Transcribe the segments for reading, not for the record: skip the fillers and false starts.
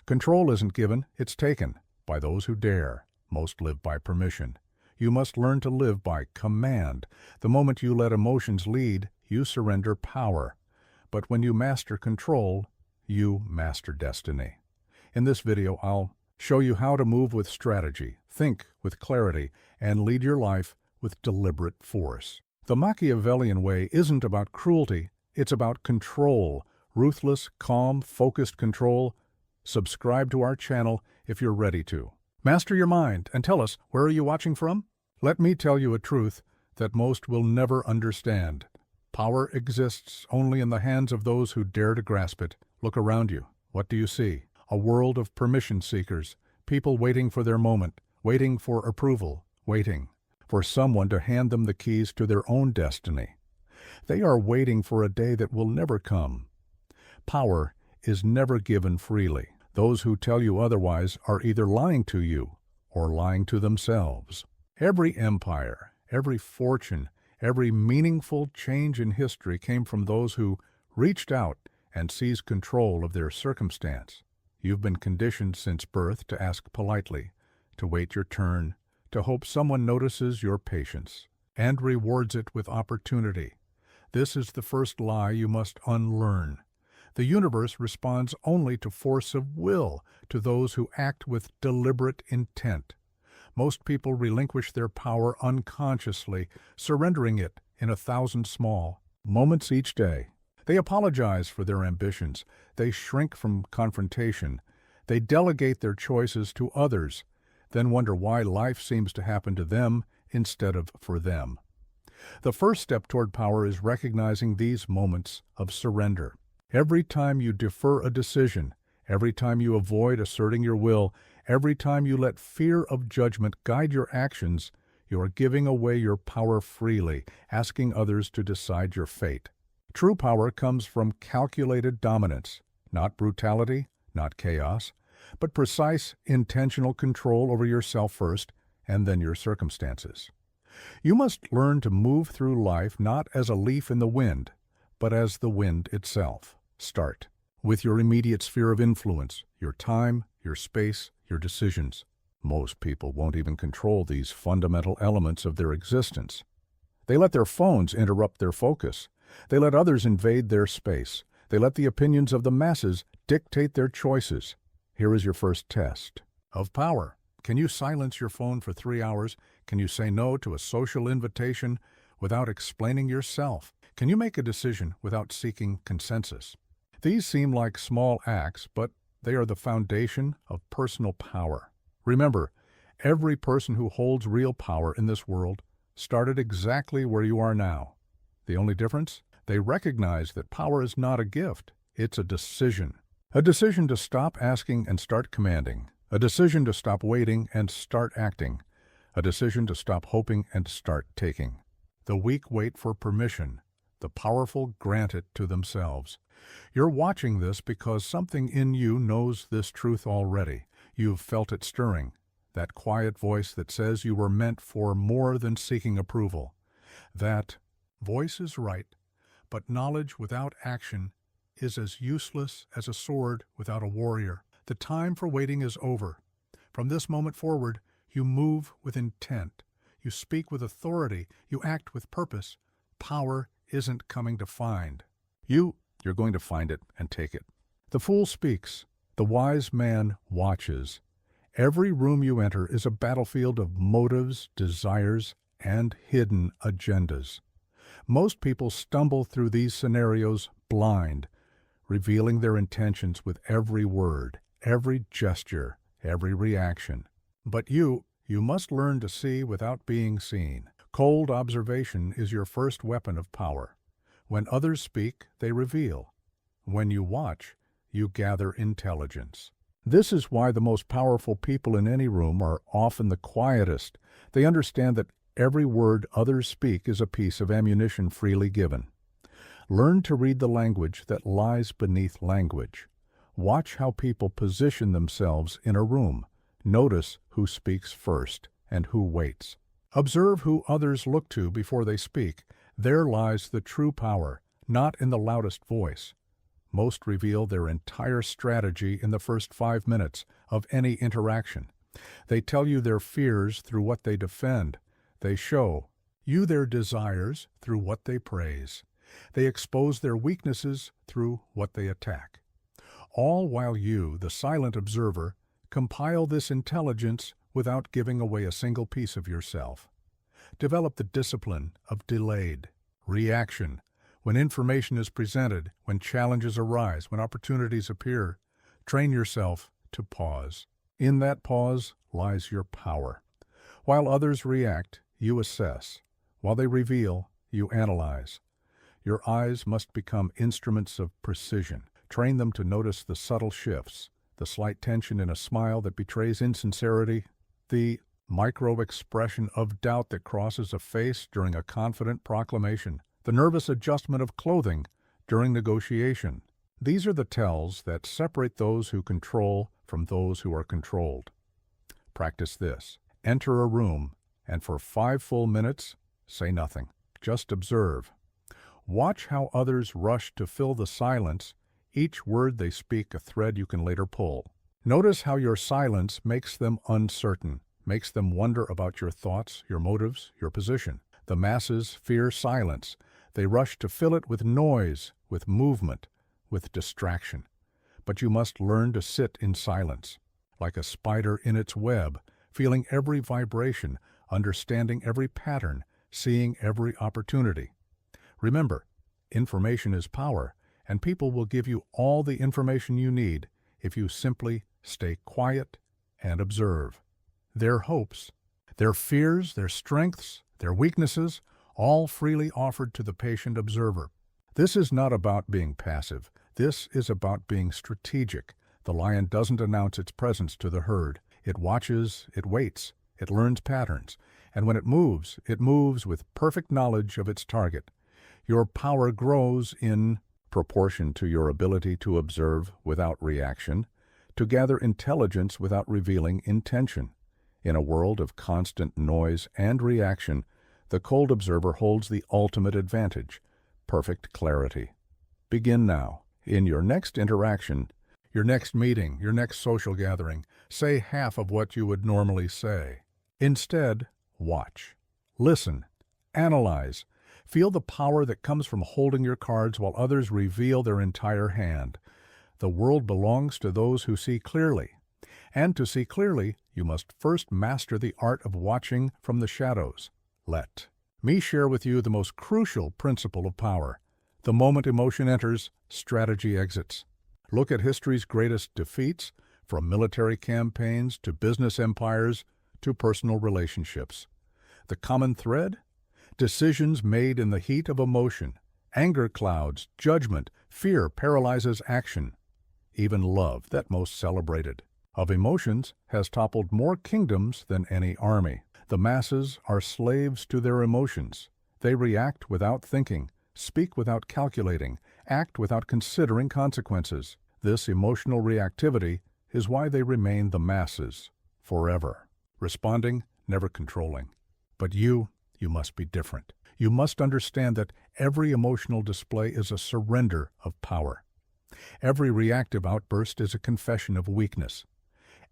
Control isn't given, it's taken, by those who dare. Most live by permission. You must learn to live by command. The moment you let emotions lead, you surrender power. But when you master control, you master destiny. In this video, I'll show you how to move with strategy, think with clarity, and lead your life with deliberate force. The Machiavellian way isn't about cruelty, it's about control. Ruthless, calm, focused control. Subscribe to our channel if you're ready to. Master your mind and tell us, where are you watching from? Let me tell you a truth that most will never understand. Power exists only in the hands of those who dare to grasp it. Look around you. What do you see? A world of permission seekers, people waiting for their moment, waiting for approval, waiting for someone to hand them the keys to their own destiny. They are waiting for a day that will never come. Power is never given freely. Those who tell you otherwise are either lying to you or lying to themselves. Every empire, every fortune, every meaningful change in history came from those who reached out and seized control of their circumstance. You've been conditioned since birth to ask politely, to wait your turn, to hope someone notices your patience and rewards it with opportunity. This is the first lie you must unlearn. The universe responds only to force of will, to those who act with deliberate intent. Most people relinquish their power unconsciously, surrendering it in 1,000 small moments each day. They apologize for their ambitions. They shrink from confrontation. They delegate their choices to others, then wonder why life seems to happen to them instead of for them. The first step toward power is recognizing these moments of surrender. Every time you defer a decision, every time you avoid asserting your will, every time you let fear of judgment guide your actions, you are giving away your power freely, asking others to decide your fate. True power comes from calculated dominance, not brutality, not chaos, but precise, intentional control over yourself first, and then your circumstances. You must learn to move through life not as a leaf in the wind, but as the wind itself. Start with your immediate sphere of influence, your time, your space, your decisions. Most people won't even control these fundamental elements of their existence. They let their phones interrupt their focus. They let others invade their space. They let the opinions of the masses dictate their choices. Here is your first test of power. Can you silence your phone for 3 hours? Can you say no to a social invitation without explaining yourself? Can you make a decision without seeking consensus? These seem like small acts, but they are the foundation of personal power. Remember, every person who holds real power in this world started exactly where you are now. The only difference? They recognize that power is not a gift, it's a decision. A decision to stop asking and start commanding. A decision to stop waiting and start acting. A decision to stop hoping and start taking. The weak wait for permission. The powerful grant it to themselves. You're watching this because something in you knows this truth already. You've felt it stirring. That quiet voice that says you were meant for more than seeking approval. That voice is right, but knowledge without action is as useless as a sword without a warrior. The time for waiting is over. From this moment forward, you move with intent. You speak with authority. You act with purpose. Power isn't coming to find. You're going to find it and take it. The fool speaks. The wise man watches. Every room you enter is a battlefield of motives, desires, and hidden agendas. Most people stumble through these scenarios blind, revealing their intentions with every word, every gesture, every reaction. But you must learn to see without being seen. Cold observation is your first weapon of power. When others speak, they reveal. When you watch, you gather intelligence. This is why the most powerful people in any room are often the quietest. They understand that every word others speak is a piece of ammunition freely given. Learn to read the language that lies beneath language. Watch how people position themselves in a room. Notice who speaks first and who waits. Observe who others look to before they speak. There lies the true power, not in the loudest voice, Most reveal their entire strategy in the first 5 minutes of any interaction. They tell you their fears through what they defend. They show you their desires through what they praise. They expose their weaknesses through what they attack. All while you, the silent observer, compile this intelligence without giving away a single piece of yourself. Develop the discipline of delayed reaction. When information is presented, when challenges arise, when opportunities appear, train yourself to pause. In that pause lies your power. While others react, you assess. While they reveal, you analyze. Your eyes must become instruments of precision. Train them to notice the subtle shifts, the slight tension in a smile that betrays insincerity, the micro-expression of doubt that crosses a face during a confident proclamation, the nervous adjustment of clothing during negotiation. These are the tells that separate those who control from those who are controlled. Practice this. Enter a room, and for 5 full minutes, say nothing. Just observe. Watch how others rush to fill the silence, each word they speak a thread you can later pull. Notice how your silence makes them uncertain, makes them wonder about your thoughts, your motives, your position. The masses fear silence. They rush to fill it with noise, with movement, with distraction. But you must learn to sit in silence, like a spider in its web, feeling every vibration, understanding every pattern, seeing every opportunity. Remember, information is power, and people will give you all the information you need if you simply stay quiet and observe. Their hopes, their fears, their strengths, their weaknesses, all freely offered to the patient observer. This is not about being passive. This is about being strategic. The lion doesn't announce its presence to the herd. It watches, it waits, it learns patterns, and when it moves with perfect knowledge of its target. Your power grows in proportion to your ability to observe without reaction, to gather intelligence without revealing intention. In a world of constant noise and reaction, the cold observer holds the ultimate advantage, perfect clarity. Begin now. In your next interaction, your next meeting, your next social gathering, say half of what you would normally say. Instead, watch, listen, analyze. Feel the power that comes from holding your cards while others reveal their entire hand. The world belongs to those who see clearly. And to see clearly, you must first master the art of watching from the shadows. Let me share with you the most crucial principle of power. The moment emotion enters, strategy exits. Look at history's greatest defeats, from military campaigns to business empires to personal relationships. The common thread? Decisions made in the heat of emotion. Anger clouds judgment, fear paralyzes action. Even love, that most celebrated of emotions, has toppled more kingdoms than any army. The masses are slaves to their emotions. They react without thinking, speak without calculating, act without considering consequences. This emotional reactivity is why they remain the masses forever. Responding, never controlling. But you must be different. You must understand that every emotional display is a surrender of power. Every reactive outburst is a confession of weakness.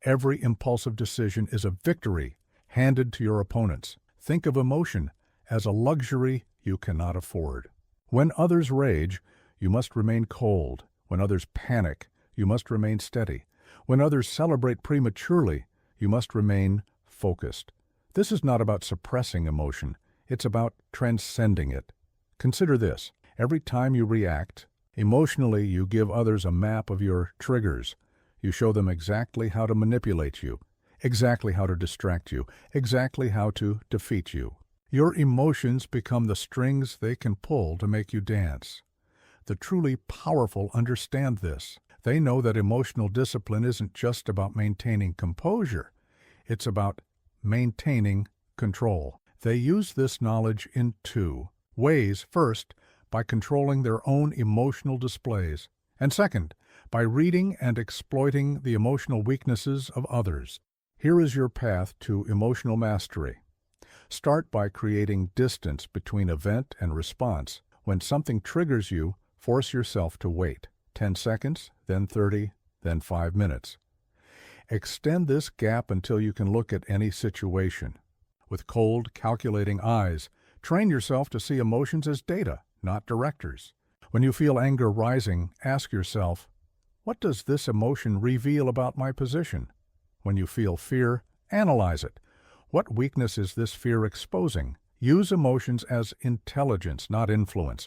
Every impulsive decision is a victory handed to your opponents. Think of emotion as a luxury you cannot afford. When others rage, you must remain cold. When others panic, you must remain steady. When others celebrate prematurely, you must remain focused. This is not about suppressing emotion. It's about transcending it. Consider this. Every time you react, emotionally you give others a map of your triggers. You show them exactly how to manipulate you, exactly how to distract you, exactly how to defeat you. Your emotions become the strings they can pull to make you dance. The truly powerful understand this. They know that emotional discipline isn't just about maintaining composure. It's about maintaining control. They use this knowledge in 2 ways. First, by controlling their own emotional displays, and second, by reading and exploiting the emotional weaknesses of others. Here is your path to emotional mastery. Start by creating distance between event and response. When something triggers you, force yourself to wait. 10 seconds, then 30, then 5 minutes. Extend this gap until you can look at any situation. With cold, calculating eyes, train yourself to see emotions as data, not directors. When you feel anger rising, ask yourself, what does this emotion reveal about my position? When you feel fear, analyze it. What weakness is this fear exposing? Use emotions as intelligence, not influence.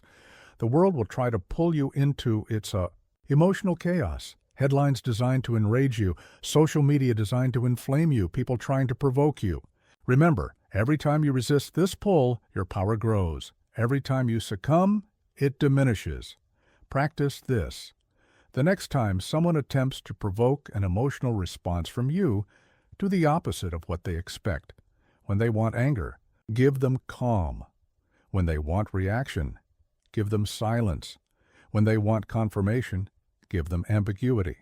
The world will try to pull you into its emotional chaos. Headlines designed to enrage you, social media designed to inflame you, people trying to provoke you. Remember, every time you resist this pull, your power grows. Every time you succumb, it diminishes. Practice this. The next time someone attempts to provoke an emotional response from you, do the opposite of what they expect. When they want anger, give them calm. When they want reaction, give them silence. When they want confirmation, give them ambiguity.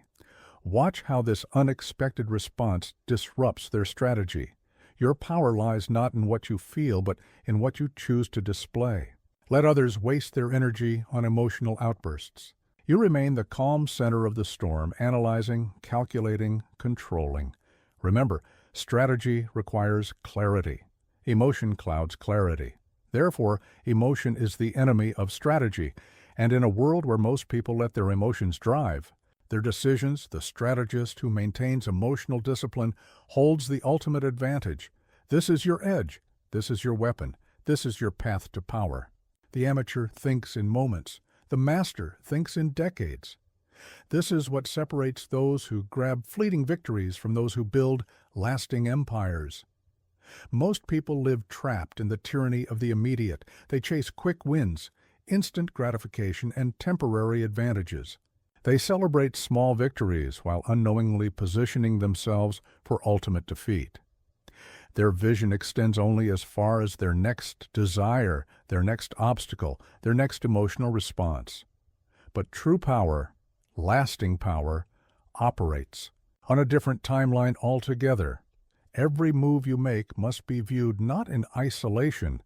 Watch how this unexpected response disrupts their strategy. Your power lies not in what you feel, but in what you choose to display. Let others waste their energy on emotional outbursts. You remain the calm center of the storm, analyzing, calculating, controlling. Remember, strategy requires clarity. Emotion clouds clarity. Therefore, emotion is the enemy of strategy, and in a world where most people let their emotions drive their decisions, the strategist who maintains emotional discipline holds the ultimate advantage. This is your edge. This is your weapon. This is your path to power. The amateur thinks in moments. The master thinks in decades. This is what separates those who grab fleeting victories from those who build lasting empires. Most people live trapped in the tyranny of the immediate. They chase quick wins, instant gratification, and temporary advantages. They celebrate small victories while unknowingly positioning themselves for ultimate defeat. Their vision extends only as far as their next desire, their next obstacle, their next emotional response. But true power, lasting power, operates on a different timeline altogether. Every move you make must be viewed not in isolation,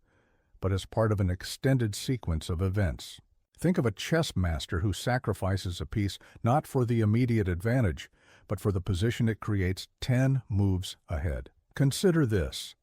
but as part of an extended sequence of events. Think of a chess master who sacrifices a piece not for the immediate advantage, but for the position it creates 10 moves ahead. Consider this.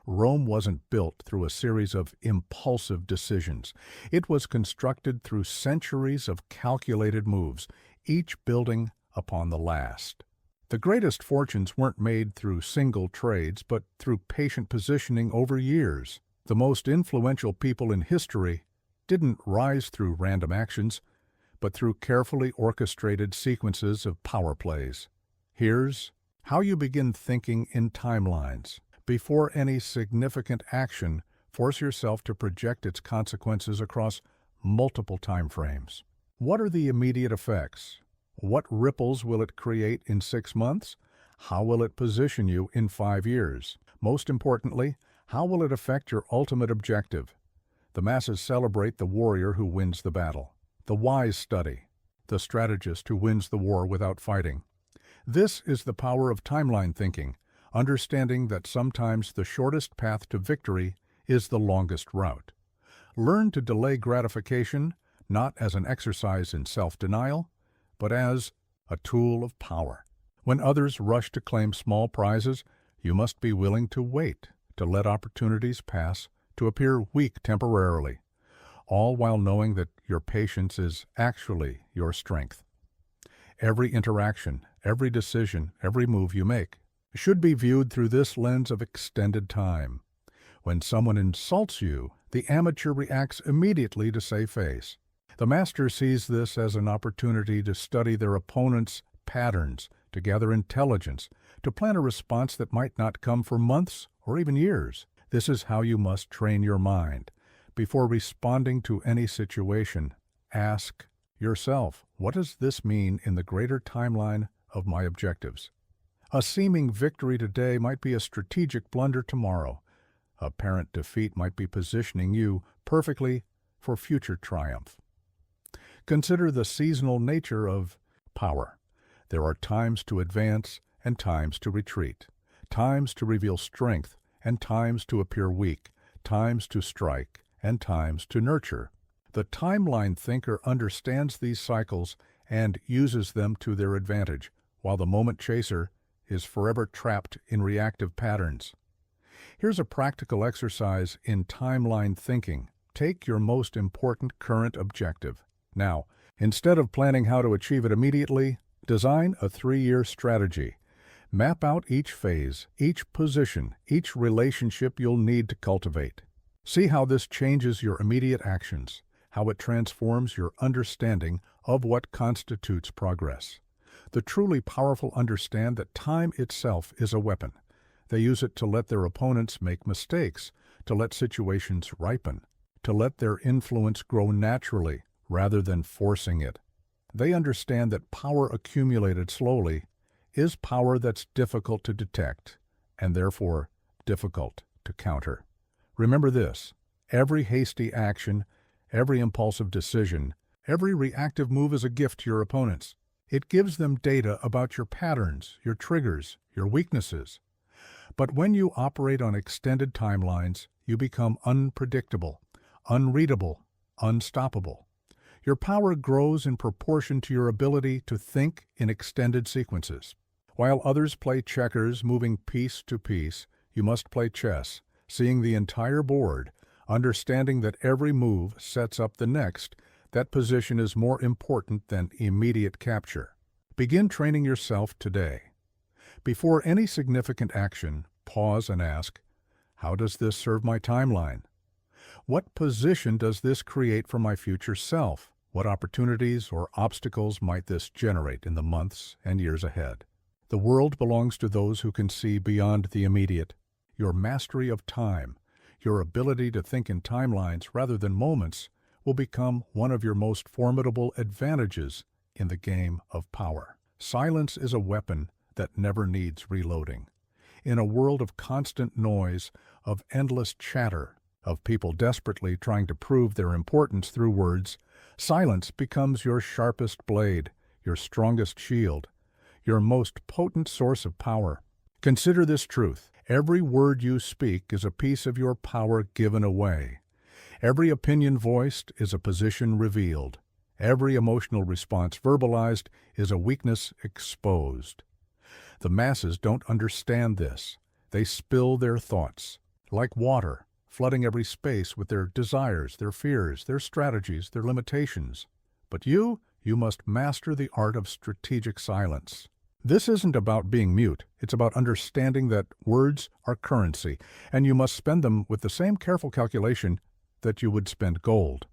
Rome wasn't built through a series of impulsive decisions. It was constructed through centuries of calculated moves, each building upon the last. The greatest fortunes weren't made through single trades, but through patient positioning over years. The most influential people in history didn't rise through random actions, but through carefully orchestrated sequences of power plays. Here's how you begin thinking in timelines. Before any significant action, force yourself to project its consequences across multiple time frames. What are the immediate effects? What ripples will it create in 6 months? How will it position you in 5 years? Most importantly, how will it affect your ultimate objective? The masses celebrate the warrior who wins the battle. The wise study, the strategist who wins the war without fighting. This is the power of timeline thinking, understanding that sometimes the shortest path to victory is the longest route. Learn to delay gratification, not as an exercise in self-denial, but as a tool of power. When others rush to claim small prizes, you must be willing to wait, to let opportunities pass, to appear weak temporarily, all while knowing that your patience is actually your strength. Every interaction, every decision, every move you make should be viewed through this lens of extended time. When someone insults you, the amateur reacts immediately to save face. The master sees this as an opportunity to study their opponent's patterns, to gather intelligence, to plan a response that might not come for months or even years. This is how you must train your mind. Before responding to any situation, ask yourself, what does this mean in the greater timeline of my objectives? A seeming victory today might be a strategic blunder tomorrow. Apparent defeat might be positioning you perfectly for future triumph. Consider the seasonal nature of power. There are times to advance and times to retreat, times to reveal strength and times to appear weak, times to strike and times to nurture. The timeline thinker understands these cycles and uses them to their advantage, while the moment chaser is forever trapped in reactive patterns. Here's a practical exercise in timeline thinking. Take your most important current objective. Now, instead of planning how to achieve it immediately, design a 3-year strategy. Map out each phase, each position, each relationship you'll need to cultivate. See how this changes your immediate actions, how it transforms your understanding of what constitutes progress. The truly powerful understand that time itself is a weapon. They use it to let their opponents make mistakes, to let situations ripen, to let their influence grow naturally rather than forcing it. They understand that power accumulated slowly is power that's difficult to detect and therefore difficult to counter. Remember this: every hasty action, every impulsive decision, every reactive move is a gift to your opponents. It gives them data about your patterns, your triggers, your weaknesses. But when you operate on extended timelines, you become unpredictable, unreadable, unstoppable. Your power grows in proportion to your ability to think in extended sequences. While others play checkers, moving piece to piece, you must play chess, seeing the entire board, understanding that every move sets up the next. That position is more important than immediate capture. Begin training yourself today. Before any significant action, pause and ask, how does this serve my timeline? What position does this create for my future self? What opportunities or obstacles might this generate in the months and years ahead? The world belongs to those who can see beyond the immediate. Your mastery of time, your ability to think in timelines rather than moments, will become one of your most formidable advantages in the game of power. Silence is a weapon that never needs reloading. In a world of constant noise, of endless chatter, of people desperately trying to prove their importance through words, silence becomes your sharpest blade, your strongest shield, your most potent source of power. Consider this truth: every word you speak is a piece of your power given away. Every opinion voiced is a position revealed. Every emotional response verbalized is a weakness exposed. The masses don't understand this. They spill their thoughts, like water, flooding every space with their desires, their fears, their strategies, their limitations. But you must master the art of strategic silence. This isn't about being mute. It's about understanding that words are currency, and you must spend them with the same careful calculation that you would spend gold.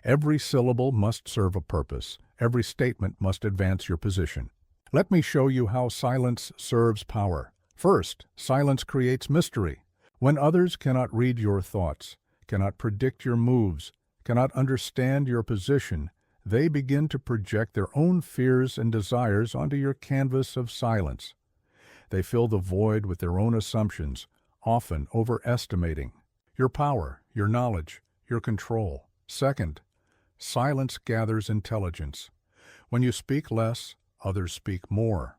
Every syllable must serve a purpose. Every statement must advance your position. Let me show you how silence serves power. First, silence creates mystery. When others cannot read your thoughts, cannot predict your moves, cannot understand your position, they begin to project their own fears and desires onto your canvas of silence. They fill the void with their own assumptions, often overestimating your power, your knowledge, your control. Second, silence gathers intelligence. When you speak less, others speak more.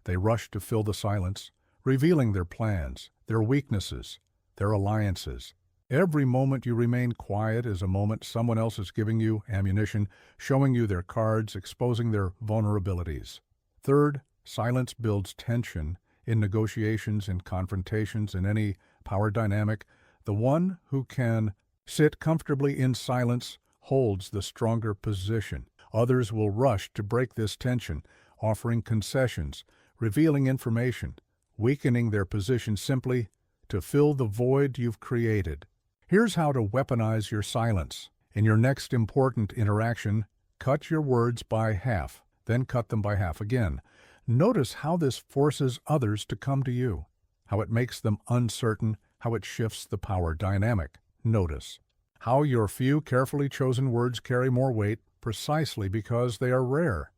They rush to fill the silence, revealing their plans, their weaknesses, their alliances. Every moment you remain quiet is a moment someone else is giving you ammunition, showing you their cards, exposing their vulnerabilities. Third, silence builds tension in negotiations, in confrontations, in any power dynamic. The one who can sit comfortably in silence holds the stronger position. Others will rush to break this tension, offering concessions, revealing information, weakening their position simply to fill the void you've created. Here's how to weaponize your silence. In your next important interaction, cut your words by half, then cut them by half again. Notice how this forces others to come to you, how it makes them uncertain, how it shifts the power dynamic. Notice how your few carefully chosen words carry more weight precisely because they are rare.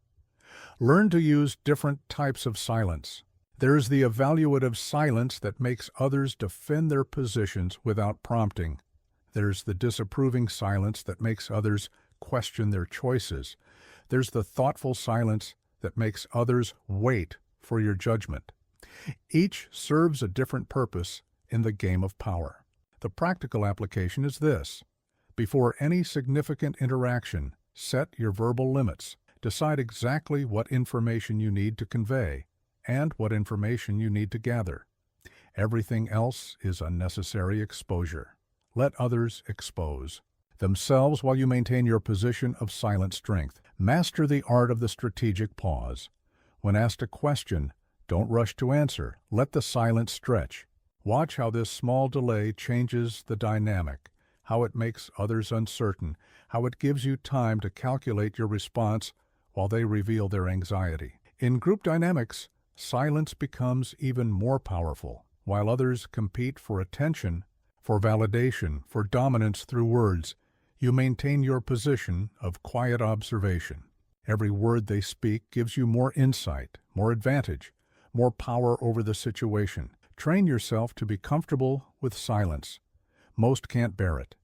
Learn to use different types of silence. There's the evaluative silence that makes others defend their positions without prompting. There's the disapproving silence that makes others question their choices. There's the thoughtful silence that makes others wait for your judgment. Each serves a different purpose in the game of power. The practical application is this: Before any significant interaction, set your verbal limits. Decide exactly what information you need to convey and what information you need to gather. Everything else is unnecessary exposure. Let others expose themselves while you maintain your position of silent strength. Master the art of the strategic pause. When asked a question, don't rush to answer. Let the silence stretch. Watch how this small delay changes the dynamic, how it makes others uncertain, how it gives you time to calculate your response while they reveal their anxiety. In group dynamics, silence becomes even more powerful. While others compete for attention, for validation, for dominance through words, you maintain your position of quiet observation. Every word they speak gives you more insight, more advantage, more power over the situation. Train yourself to be comfortable with silence. Most can't bear it.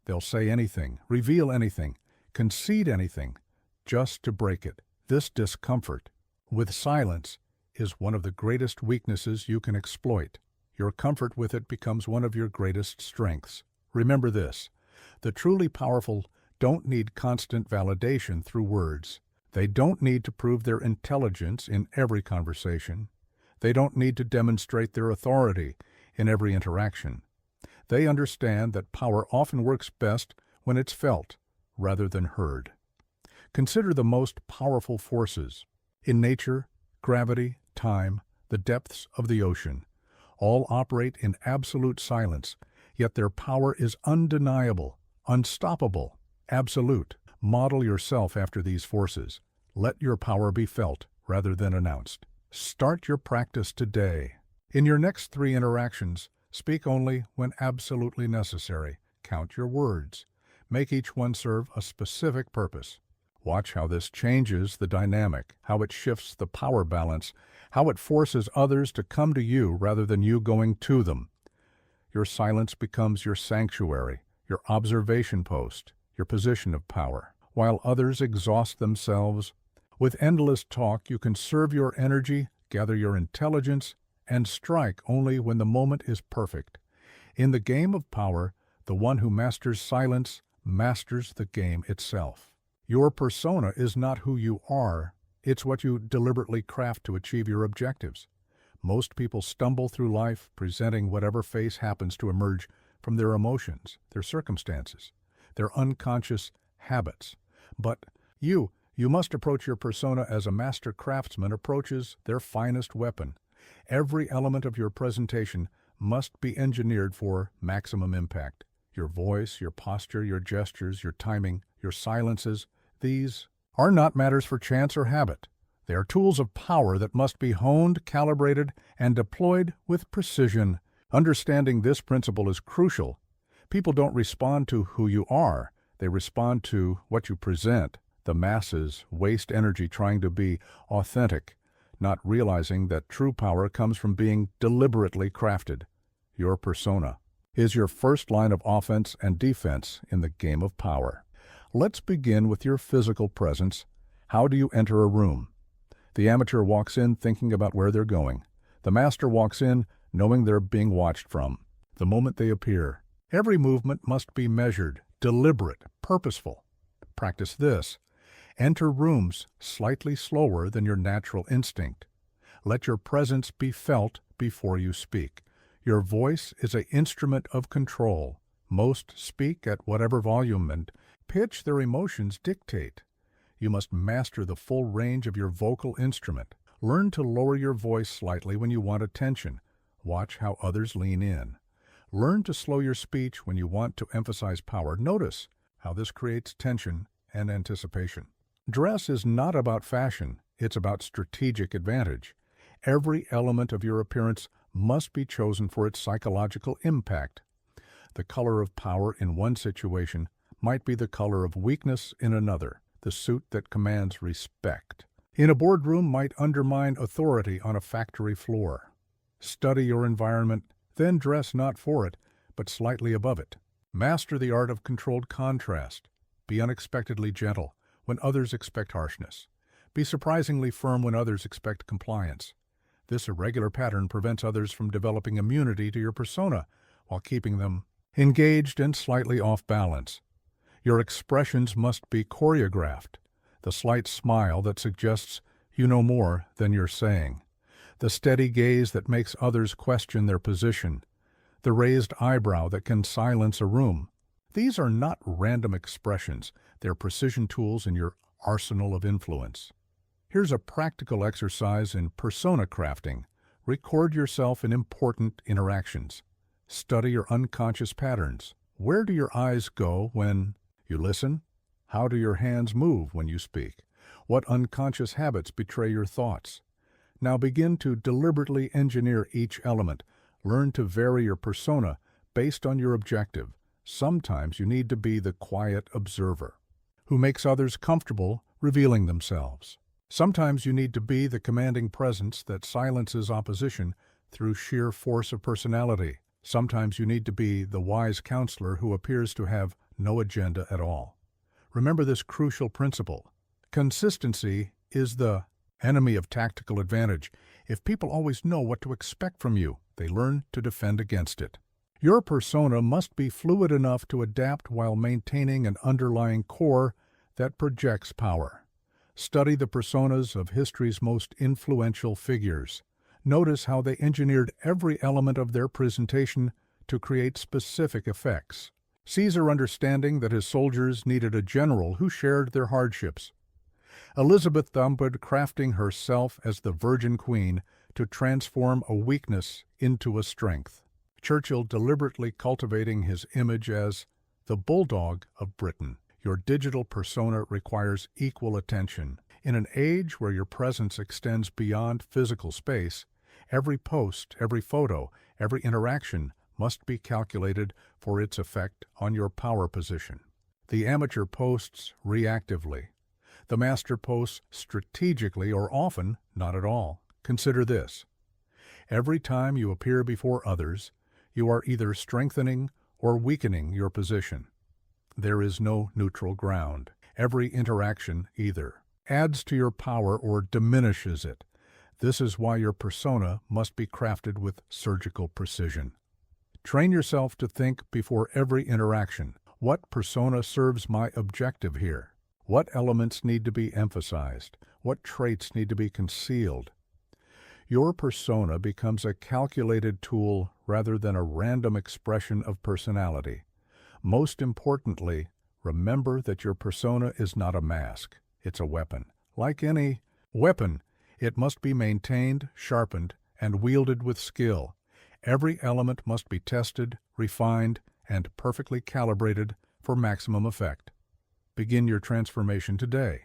They'll say anything, reveal anything, concede anything, just to break it. This discomfort with silence is one of the greatest weaknesses you can exploit. Your comfort with it becomes one of your greatest strengths. Remember this: the truly powerful don't need constant validation through words. They don't need to prove their intelligence in every conversation. They don't need to demonstrate their authority in every interaction. They understand that power often works best when it's felt rather than heard. Consider the most powerful forces in nature, gravity, time, the depths of the ocean. All operate in absolute silence, yet their power is undeniable, unstoppable, absolute. Model yourself after these forces. Let your power be felt rather than announced. Start your practice today. In your next 3 interactions, speak only when absolutely necessary. Count your words. Make each one serve a specific purpose. Watch how this changes the dynamic, how it shifts the power balance, how it forces others to come to you rather than you going to them. Your silence becomes your sanctuary, your observation post, your position of power. While others exhaust themselves, with endless talk you conserve your energy, gather your intelligence, and strike only when the moment is perfect. In the game of power, the one who masters silence masters the game itself. Your persona is not who you are, it's what you deliberately craft to achieve your objectives. Most people stumble through life presenting whatever face happens to emerge from their emotions, their circumstances, their unconscious habits. But you must approach your persona as a master craftsman approaches their finest weapon. Every element of your presentation must be engineered for maximum impact. Your voice, your posture, your gestures, your timing, your silences, these are not matters for chance or habit. They are tools of power that must be honed, calibrated, and deployed with precision. Understanding this principle is crucial. People don't respond to who you are. They respond to what you present. The masses waste energy trying to be authentic, not realizing that true power comes from being deliberately crafted. Your persona is your first line of offense and defense in the game of power. Let's begin with your physical presence. How do you enter a room? The amateur walks in thinking about where they're going. The master walks in knowing they're being watched from. The moment they appear, every movement must be measured, deliberate, purposeful. Practice this. Enter rooms slightly slower than your natural instinct. Let your presence be felt before you speak. Your voice is an instrument of control. Most speak at whatever volume and pitch their emotions dictate. You must master the full range of your vocal instrument. Learn to lower your voice slightly when you want attention. Watch how others lean in. Learn to slow your speech when you want to emphasize power. Notice how this creates tension and anticipation. Dress is not about fashion, it's about strategic advantage. Every element of your appearance must be chosen for its psychological impact. The color of power in one situation might be the color of weakness in another. The suit that commands respect in a boardroom might undermine authority on a factory floor. Study your environment, then dress not for it, but slightly above it. Master the art of controlled contrast. Be unexpectedly gentle when others expect harshness. Be surprisingly firm when others expect compliance. This irregular pattern prevents others from developing immunity to your persona while keeping them engaged and slightly off balance. Your expressions must be choreographed. The slight smile that suggests you know more than you're saying. The steady gaze that makes others question their position. The raised eyebrow that can silence a room. These are not random expressions. They're precision tools in your arsenal of influence. Here's a practical exercise in persona crafting. Record yourself in important interactions. Study your unconscious patterns. Where do your eyes go when you listen? How do your hands move when you speak? What unconscious habits betray your thoughts? Now begin to deliberately engineer each element. Learn to vary your persona based on your objective. Sometimes you need to be the quiet observer who makes others comfortable revealing themselves. Sometimes you need to be the commanding presence that silences opposition through sheer force of personality. Sometimes you need to be the wise counselor who appears to have no agenda at all. Remember this crucial principle. Consistency is the enemy of tactical advantage. If people always know what to expect from you, they learn to defend against it. Your persona must be fluid enough to adapt while maintaining an underlying core that projects power. Study the personas of history's most influential figures. Notice how they engineered every element of their presentation to create specific effects. Caesar understanding that his soldiers needed a general who shared their hardships. Elizabeth Thumbwood crafting herself as the Virgin Queen to transform a weakness into a strength. Churchill deliberately cultivating his image as the Bulldog of Britain. Your digital persona requires equal attention. In an age where your presence extends beyond physical space, every post, every photo, every interaction must be calculated for its effect on your power position. The amateur posts reactively. The master posts strategically or often not at all. Consider this. Every time you appear before others, you are either strengthening or weakening your position. There is no neutral ground. Every interaction either adds to your power or diminishes it. This is why your persona must be crafted with surgical precision. Train yourself to think before every interaction. What persona serves my objective here? What elements need to be emphasized? What traits need to be concealed? Your persona becomes a calculated tool rather than a random expression of personality. Most importantly, remember that your persona is not a mask. It's a weapon. Like any weapon, it must be maintained, sharpened, and wielded with skill. Every element must be tested, refined, and perfectly calibrated for maximum effect. Begin your transformation today.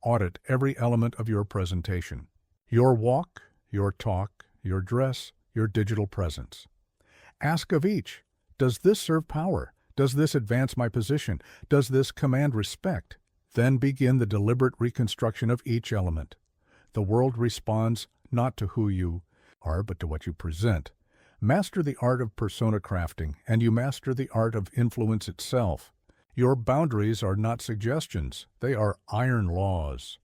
Audit every element of your presentation. Your walk, your talk, your dress, your digital presence. Ask of each, does this serve power? Does this advance my position? Does this command respect? Then begin the deliberate reconstruction of each element. The world responds not to who you are, but to what you present. Master the art of persona crafting, and you master the art of influence itself. Your boundaries are not suggestions, they are iron laws.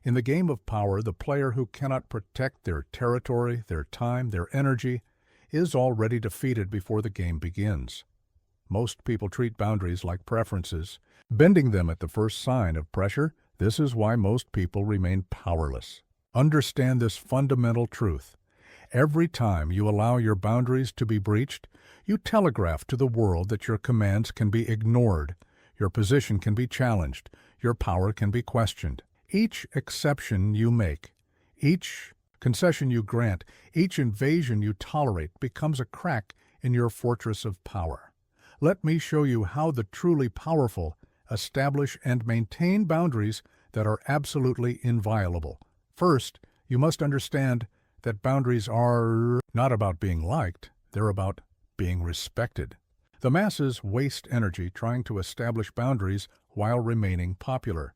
In the game of power, the player who cannot protect their territory, their time, their energy, is already defeated before the game begins. Most people treat boundaries like preferences, bending them at the first sign of pressure. This is why most people remain powerless. Understand this fundamental truth. Every time you allow your boundaries to be breached, you telegraph to the world that your commands can be ignored, your position can be challenged, your power can be questioned. Each exception you make, each concession you grant, each invasion you tolerate becomes a crack in your fortress of power. Let me show you how the truly powerful establish and maintain boundaries that are absolutely inviolable. First, you must understand that boundaries are not about being liked, they're about being respected. The masses waste energy trying to establish boundaries while remaining popular.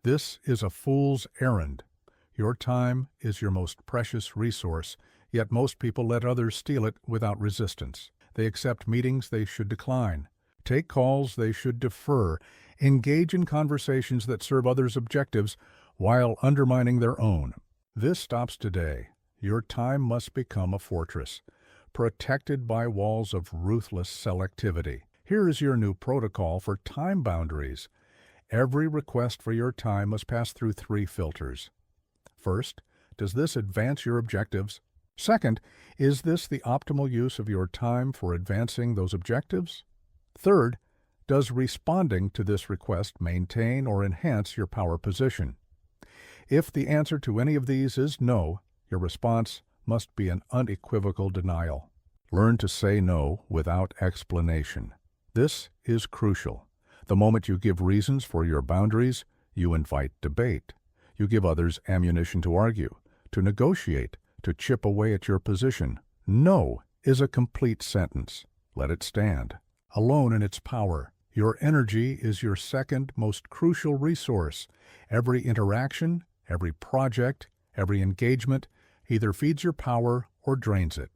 This is a fool's errand. Your time is your most precious resource, yet most people let others steal it without resistance. They accept meetings they should decline, take calls they should defer, engage in conversations that serve others' objectives while undermining their own. This stops today. Your time must become a fortress, protected by walls of ruthless selectivity. Here is your new protocol for time boundaries. Every request for your time must pass through 3 filters. First, does this advance your objectives? Second, is this the optimal use of your time for advancing those objectives? Third, does responding to this request maintain or enhance your power position? If the answer to any of these is no, your response must be an unequivocal denial. Learn to say no without explanation. This is crucial. The moment you give reasons for your boundaries, you invite debate. You give others ammunition to argue, to negotiate, to chip away at your position. No is a complete sentence. Let it stand. Alone in its power, your energy is your second most crucial resource. Every interaction, every project, every engagement either feeds your power or drains it.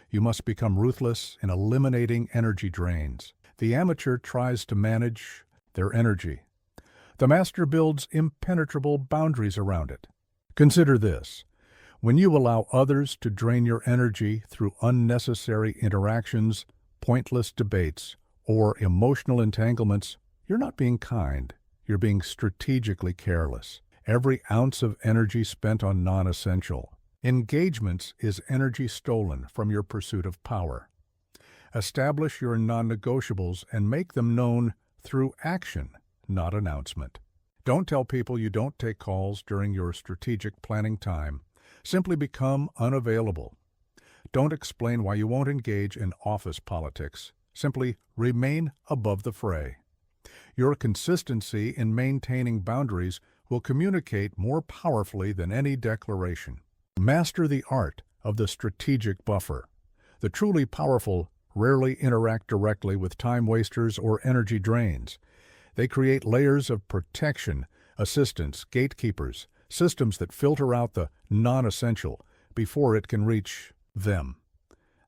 You must become ruthless in eliminating energy drains. The amateur tries to manage their energy. The master builds impenetrable boundaries around it. Consider this. When you allow others to drain your energy through unnecessary interactions, pointless debates, or emotional entanglements, you're not being kind. You're being strategically careless. Every ounce of energy spent on non-essential engagements is energy stolen from your pursuit of power. Establish your non-negotiables and make them known through action, not announcement. Don't tell people you don't take calls during your strategic planning time. Simply become unavailable. Don't explain why you won't engage in office politics. Simply remain above the fray. Your consistency in maintaining boundaries will communicate more powerfully than any declaration. Master the art of the strategic buffer. The truly powerful rarely interact directly with time wasters or energy drains. They create layers of protection, assistance, gatekeepers, systems that filter out the non-essential before it can reach them.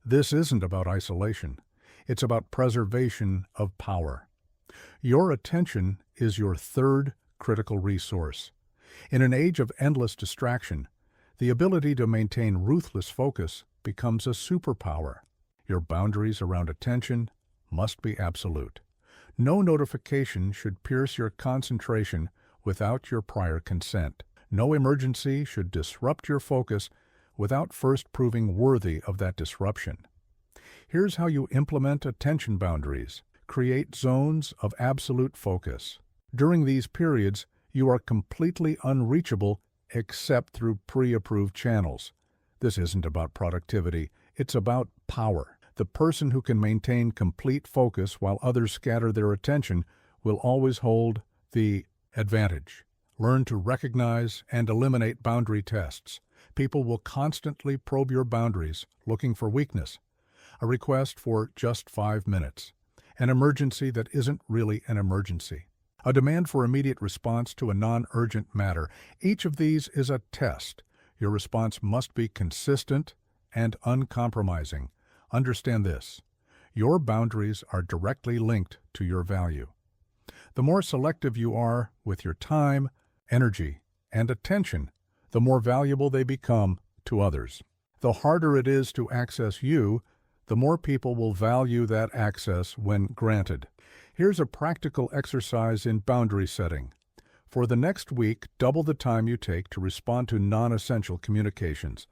This isn't about isolation. It's about preservation of power. Your attention is your third critical resource. In an age of endless distraction, the ability to maintain ruthless focus becomes a superpower. Your boundaries around attention must be absolute. No notification should pierce your concentration without your prior consent. No emergency should disrupt your focus without first proving worthy of that disruption. Here's how you implement attention boundaries. Create zones of absolute focus. During these periods, you are completely unreachable except through pre-approved channels. This isn't about productivity, it's about power. The person who can maintain complete focus while others scatter their attention will always hold the advantage. Learn to recognize and eliminate boundary tests. People will constantly probe your boundaries, looking for weakness. A request for just 5 minutes. An emergency that isn't really an emergency. A demand for immediate response to a non-urgent matter. Each of these is a test. Your response must be consistent and uncompromising. Understand this. Your boundaries are directly linked to your value. The more selective you are with your time, energy, and attention, the more valuable they become to others. The harder it is to access you, the more people will value that access when granted. Here's a practical exercise in boundary setting. For the next week, double the time you take to respond to non-essential communications.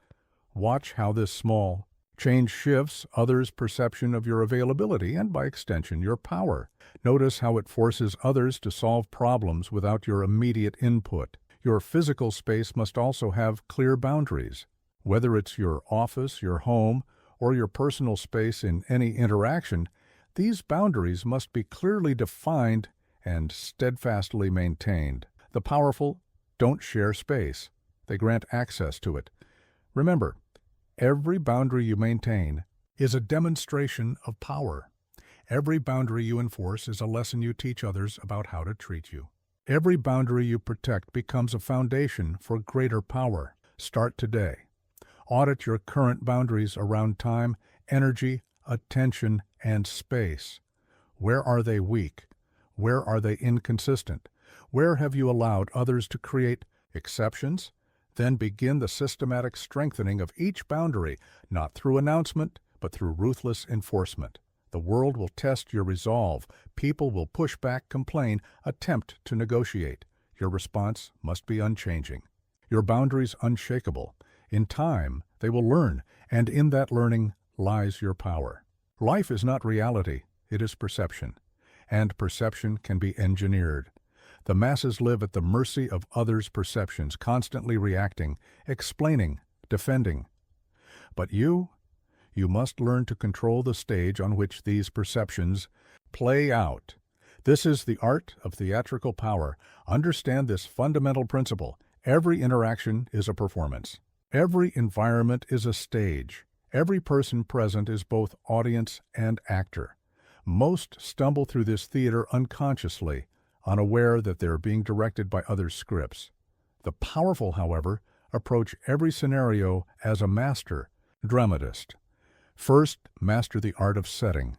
Watch how this small change shifts others' perception of your availability and, by extension, your power. Notice how it forces others to solve problems without your immediate input. Your physical space must also have clear boundaries. Whether it's your office, your home, or your personal space in any interaction, these boundaries must be clearly defined and steadfastly maintained. The powerful don't share space. They grant access to it. Remember, every boundary you maintain is a demonstration of power. Every boundary you enforce is a lesson you teach others about how to treat you. Every boundary you protect becomes a foundation for greater power. Start today. Audit your current boundaries around time, energy, attention, and space. Where are they weak? Where are they inconsistent? Where have you allowed others to create exceptions? Then begin the systematic strengthening of each boundary, not through announcement, but through ruthless enforcement. The world will test your resolve. People will push back, complain, attempt to negotiate. Your response must be unchanging. Your boundaries unshakable. In time, they will learn, and in that learning lies your power. Life is not reality, it is perception. And perception can be engineered. The masses live at the mercy of others' perceptions, constantly reacting, explaining, defending. But you must learn to control the stage on which these perceptions play out. This is the art of theatrical power. Understand this fundamental principle. Every interaction is a performance. Every environment is a stage. Every person present is both audience and actor. Most stumble through this theater unconsciously, unaware that they're being directed by other scripts. The powerful, however, approach every scenario as a master, dramatist. First, master the art of setting.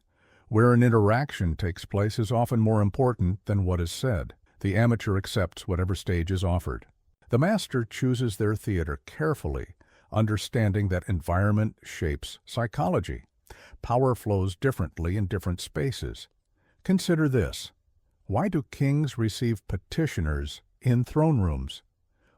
Where an interaction takes place is often more important than what is said. The amateur accepts whatever stage is offered. The master chooses their theater carefully, understanding that environment shapes psychology. Power flows differently in different spaces. Consider this. Why do kings receive petitioners in throne rooms?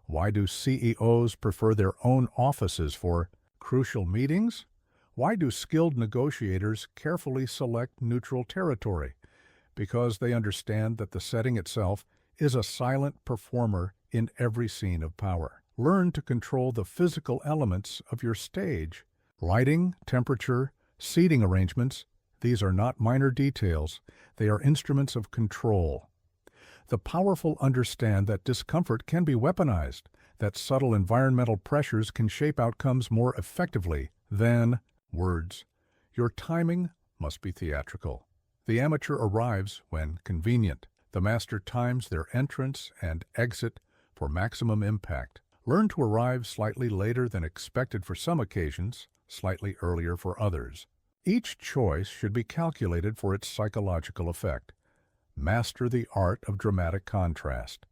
Why do CEOs prefer their own offices for crucial meetings? Why do skilled negotiators carefully select neutral territory? Because they understand that the setting itself is a silent performer in every scene of power. Learn to control the physical elements of your stage. Lighting, temperature, seating arrangements, these are not minor details. They are instruments of control. The powerful understand that discomfort can be weaponized, that subtle environmental pressures can shape outcomes more effectively than words. Your timing must be theatrical. The amateur arrives when convenient. The master times their entrance and exit for maximum impact. Learn to arrive slightly later than expected for some occasions, slightly earlier for others. Each choice should be calculated for its psychological effect. Master the art of dramatic contrast.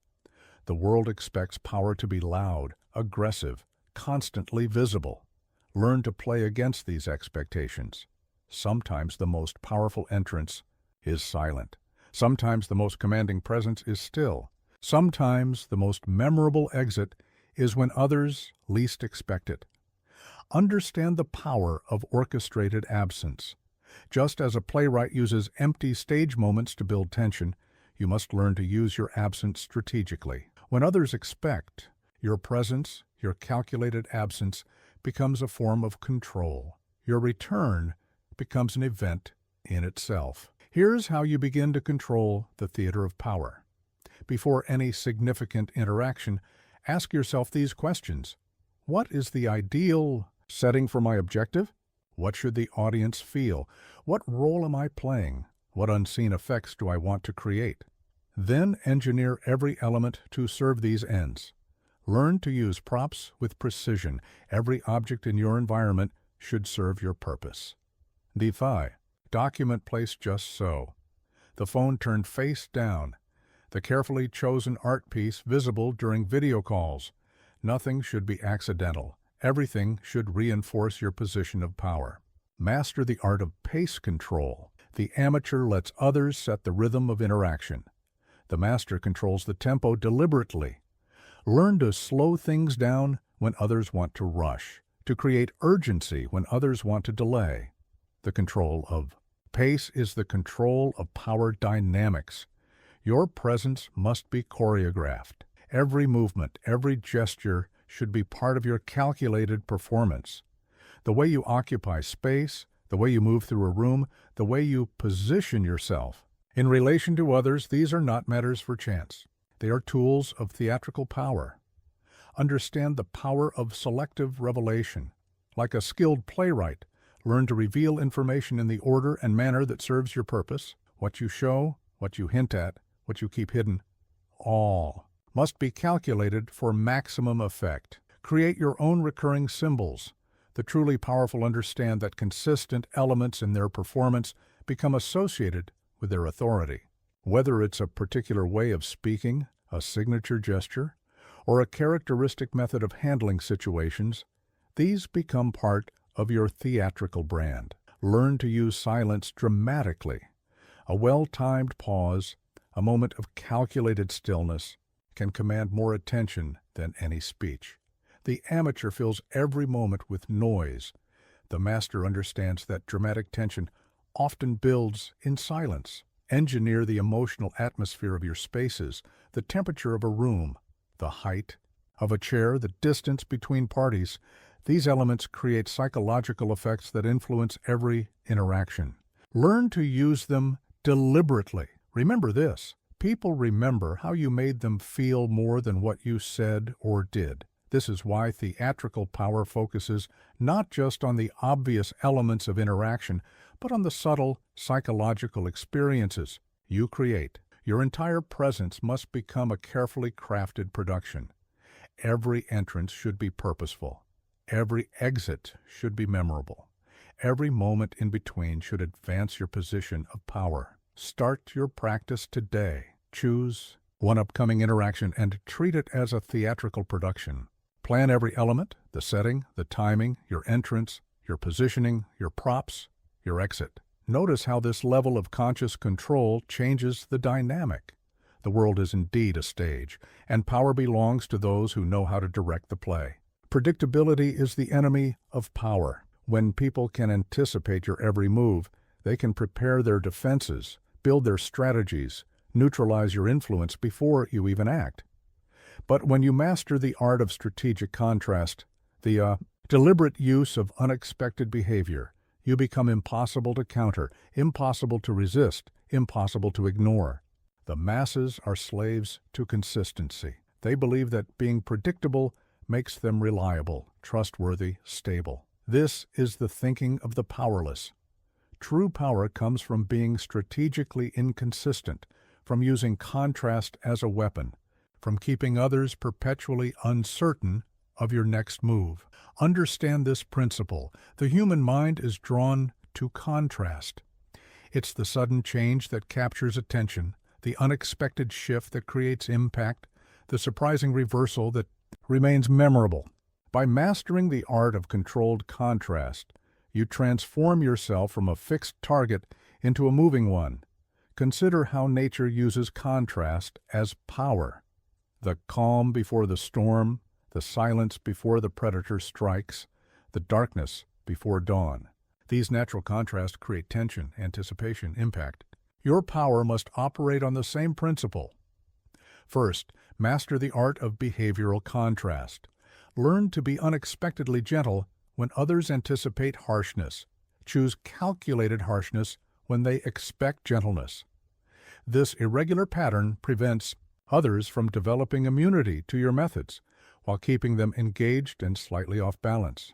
The world expects power to be loud, aggressive, constantly visible. Learn to play against these expectations. Sometimes the most powerful entrance is silent. Sometimes the most commanding presence is still. Sometimes the most memorable exit is when others least expect it. Understand the power of orchestrated absence. Just as a playwright uses empty stage moments to build tension, you must learn to use your absence strategically. When others expect, your presence, your calculated absence, becomes a form of control. Your return becomes an event in itself. Here's how you begin to control the theater of power. Before any significant interaction, ask yourself these questions. What is the ideal setting for my objective? What should the audience feel? What role am I playing? What unseen effects do I want to create? Then engineer every element to serve these ends. Learn to use props with precision. Every object in your environment should serve your purpose. D5. Document placed just so. The phone turned face down. The carefully chosen art piece visible during video calls. Nothing should be accidental. Everything should reinforce your position of power. Master the art of pace control. The amateur lets others set the rhythm of interaction. The master controls the tempo deliberately. Learn to slow things down when others want to rush, to create urgency when others want to delay. The control of pace is the control of power dynamics. Your presence must be choreographed. Every movement, every gesture should be part of your calculated performance. The way you occupy space, the way you move through a room, the way you position yourself. In relation to others, these are not matters for chance. They are tools of theatrical power. Understand the power of selective revelation. Like a skilled playwright, learn to reveal information in the order and manner that serves your purpose. What you show, what you hint at, what you keep hidden, all must be calculated for maximum effect. Create your own recurring symbols. The truly powerful understand that consistent elements in their performance become associated with their authority. Whether it's a particular way of speaking, a signature gesture, or a characteristic method of handling situations, these become part of your theatrical brand. Learn to use silence dramatically. A well-timed pause, a moment of calculated stillness, can command more attention than any speech. The amateur fills every moment with noise. The master understands that dramatic tension often builds in silence. Engineer the emotional atmosphere of your spaces, the temperature of a room, the height of a chair, the distance between parties. These elements create psychological effects that influence every interaction. Learn to use them deliberately. Remember this: people remember how you made them feel more than what you said or did. This is why theatrical power focuses not just on the obvious elements of interaction, but on the subtle psychological experiences you create. Your entire presence must become a carefully crafted production. Every entrance should be purposeful. Every exit should be memorable. Every moment in between should advance your position of power. Start your practice today. Choose one upcoming interaction and treat it as a theatrical production. Plan every element: the setting, the timing, your entrance, your positioning, your props, your exit. Notice how this level of conscious control changes the dynamic. The world is indeed a stage, and power belongs to those who know how to direct the play. Predictability is the enemy of power. When people can anticipate your every move, they can prepare their defenses, build their strategies, neutralize your influence before you even act. But when you master the art of strategic contrast, the deliberate use of unexpected behavior, you become impossible to counter, impossible to resist, impossible to ignore. The masses are slaves to consistency. They believe that being predictable makes them reliable, trustworthy, stable. This is the thinking of the powerless. True power comes from being strategically inconsistent, from using contrast as a weapon, from keeping others perpetually uncertain of your next move. Understand this principle. The human mind is drawn to contrast. It's the sudden change that captures attention, the unexpected shift that creates impact, the surprising reversal that remains memorable. By mastering the art of controlled contrast, you transform yourself from a fixed target into a moving one. Consider how nature uses contrast as power. The calm before the storm, the silence before the predator strikes, the darkness before dawn. These natural contrasts create tension, anticipation, impact. Your power must operate on the same principle. First, master the art of behavioral contrast. Learn to be unexpectedly gentle when others anticipate harshness. Choose calculated harshness when they expect gentleness. This irregular pattern prevents others from developing immunity to your methods, while keeping them engaged and slightly off balance.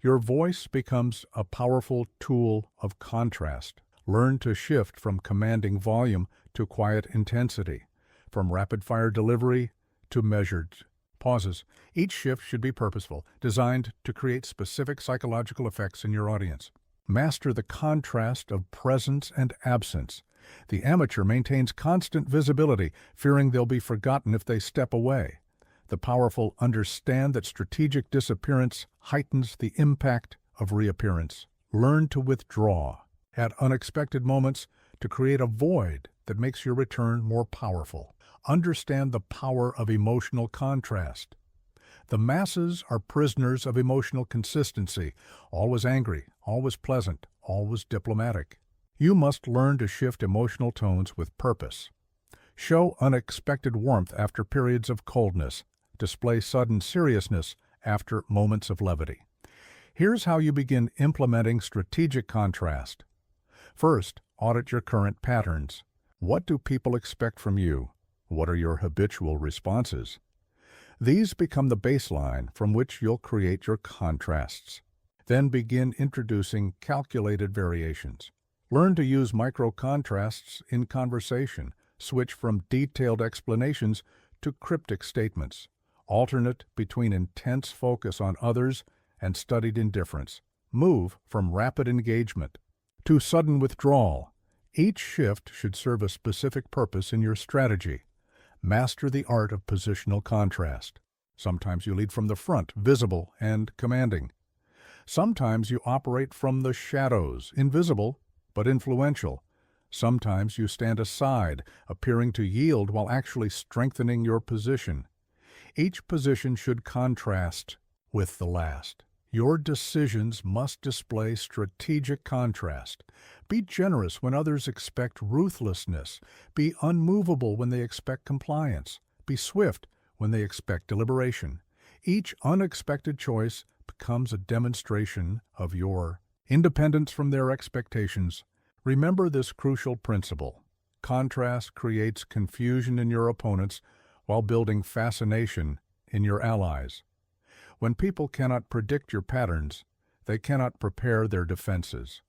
Your voice becomes a powerful tool of contrast. Learn to shift from commanding volume to quiet intensity, from rapid-fire delivery to measured pauses. Each shift should be purposeful, designed to create specific psychological effects in your audience. Master the contrast of presence and absence. The amateur maintains constant visibility, fearing they'll be forgotten if they step away. The powerful understand that strategic disappearance heightens the impact of reappearance. Learn to withdraw at unexpected moments to create a void that makes your return more powerful. Understand the power of emotional contrast. The masses are prisoners of emotional consistency, always angry, always pleasant, always diplomatic. You must learn to shift emotional tones with purpose. Show unexpected warmth after periods of coldness. Display sudden seriousness after moments of levity. Here's how you begin implementing strategic contrast. First, audit your current patterns. What do people expect from you? What are your habitual responses? These become the baseline from which you'll create your contrasts. Then begin introducing calculated variations. Learn to use micro-contrasts in conversation. Switch from detailed explanations to cryptic statements. Alternate between intense focus on others and studied indifference. Move from rapid engagement to sudden withdrawal. Each shift should serve a specific purpose in your strategy. Master the art of positional contrast. Sometimes you lead from the front, visible and commanding. Sometimes you operate from the shadows, invisible but influential. Sometimes you stand aside, appearing to yield while actually strengthening your position. Each position should contrast with the last. Your decisions must display strategic contrast. Be generous when others expect ruthlessness. Be unmovable when they expect compliance. Be swift when they expect deliberation. Each unexpected choice becomes a demonstration of your independence from their expectations. Remember this crucial principle. Contrast creates confusion in your opponents while building fascination in your allies. When people cannot predict your patterns, they cannot prepare their defenses.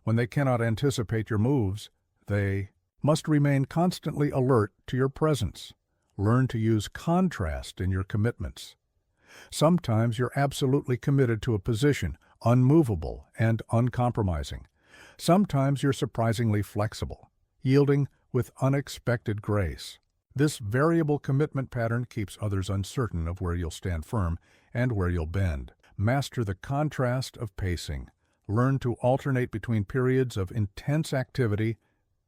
When they cannot anticipate your moves, they must remain constantly alert to your presence. Learn to use contrast in your commitments. Sometimes you're absolutely committed to a position, unmovable and uncompromising. Sometimes you're surprisingly flexible, yielding with unexpected grace. This variable commitment pattern keeps others uncertain of where you'll stand firm and where you'll bend. Master the contrast of pacing. Learn to alternate between periods of intense activity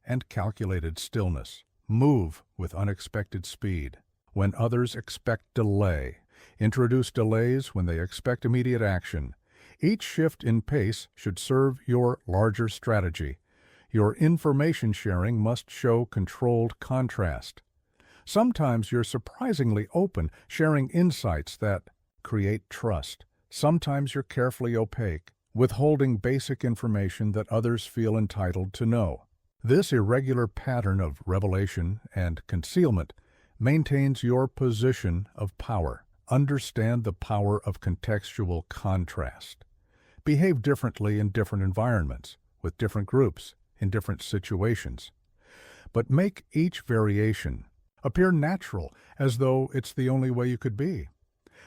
and calculated stillness. Move with unexpected speed. When others expect delay, introduce delays when they expect immediate action. Each shift in pace should serve your larger strategy. Your information sharing must show controlled contrast. Sometimes you're surprisingly open, sharing insights that create trust. Sometimes you're carefully opaque, withholding basic information that others feel entitled to know. This irregular pattern of revelation and concealment maintains your position of power. Understand the power of contextual contrast. Behave differently in different environments, with different groups, in different situations. But make each variation appear natural, as though it's the only way you could be.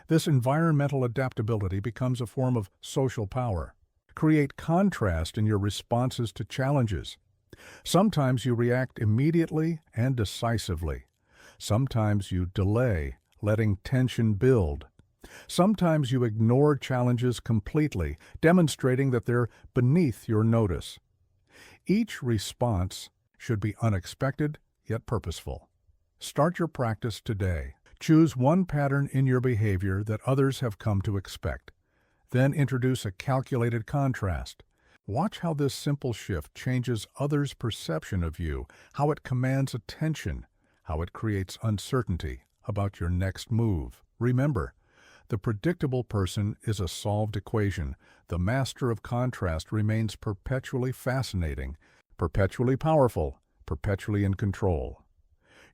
This environmental adaptability becomes a form of social power. Create contrast in your responses to challenges. Sometimes you react immediately and decisively. Sometimes you delay, letting tension build. Sometimes you ignore challenges completely, demonstrating that they're beneath your notice. Each response should be unexpected yet purposeful. Start your practice today. Choose one pattern in your behavior that others have come to expect. Then introduce a calculated contrast. Watch how this simple shift changes others' perception of you, how it commands attention, how it creates uncertainty about your next move. Remember, the predictable person is a solved equation. The master of contrast remains perpetually fascinating, perpetually powerful, perpetually in control.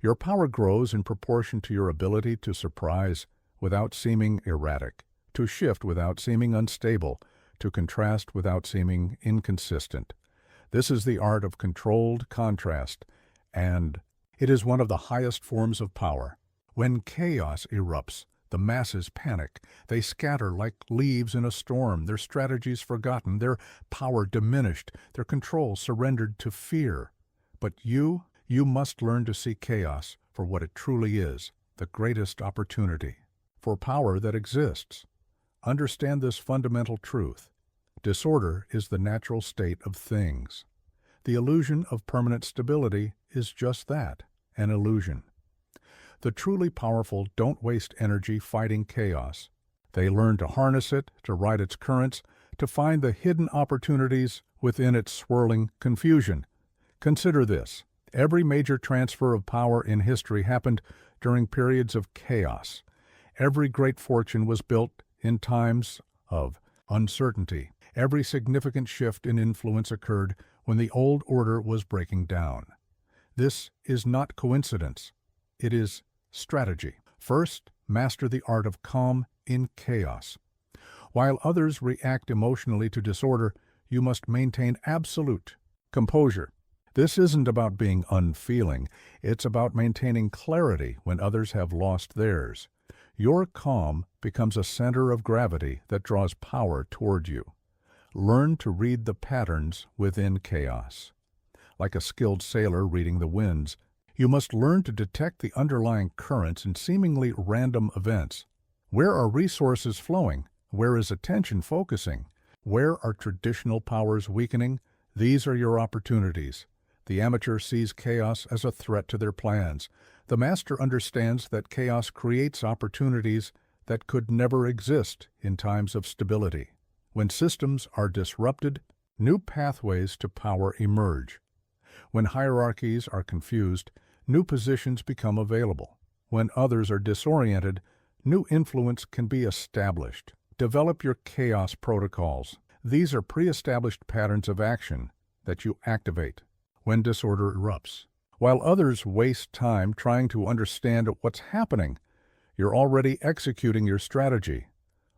Your power grows in proportion to your ability to surprise without seeming erratic, to shift without seeming unstable, to contrast without seeming inconsistent. This is the art of controlled contrast, and it is one of the highest forms of power. When chaos erupts, the masses panic. They scatter like leaves in a storm, their strategies forgotten, their power diminished, their control surrendered to fear. But you must learn to see chaos for what it truly is, the greatest opportunity for power that exists. Understand this fundamental truth. Disorder is the natural state of things. The illusion of permanent stability is just that, an illusion. The truly powerful don't waste energy fighting chaos. They learn to harness it, to ride its currents, to find the hidden opportunities within its swirling confusion. Consider this. Every major transfer of power in history happened during periods of chaos. Every great fortune was built in times of uncertainty. Every significant shift in influence occurred when the old order was breaking down. This is not coincidence. It is strategy. First, master the art of calm in chaos. While others react emotionally to disorder, you must maintain absolute composure. This isn't about being unfeeling. It's about maintaining clarity when others have lost theirs. Your calm becomes a center of gravity that draws power toward you. Learn to read the patterns within chaos. Like a skilled sailor reading the winds, you must learn to detect the underlying currents in seemingly random events. Where are resources flowing? Where is attention focusing? Where are traditional powers weakening? These are your opportunities. The amateur sees chaos as a threat to their plans. The master understands that chaos creates opportunities that could never exist in times of stability. When systems are disrupted, new pathways to power emerge. When hierarchies are confused, new positions become available. When others are disoriented, new influence can be established. Develop your chaos protocols. These are pre-established patterns of action that you activate when disorder erupts. While others waste time trying to understand what's happening, you're already executing your strategy.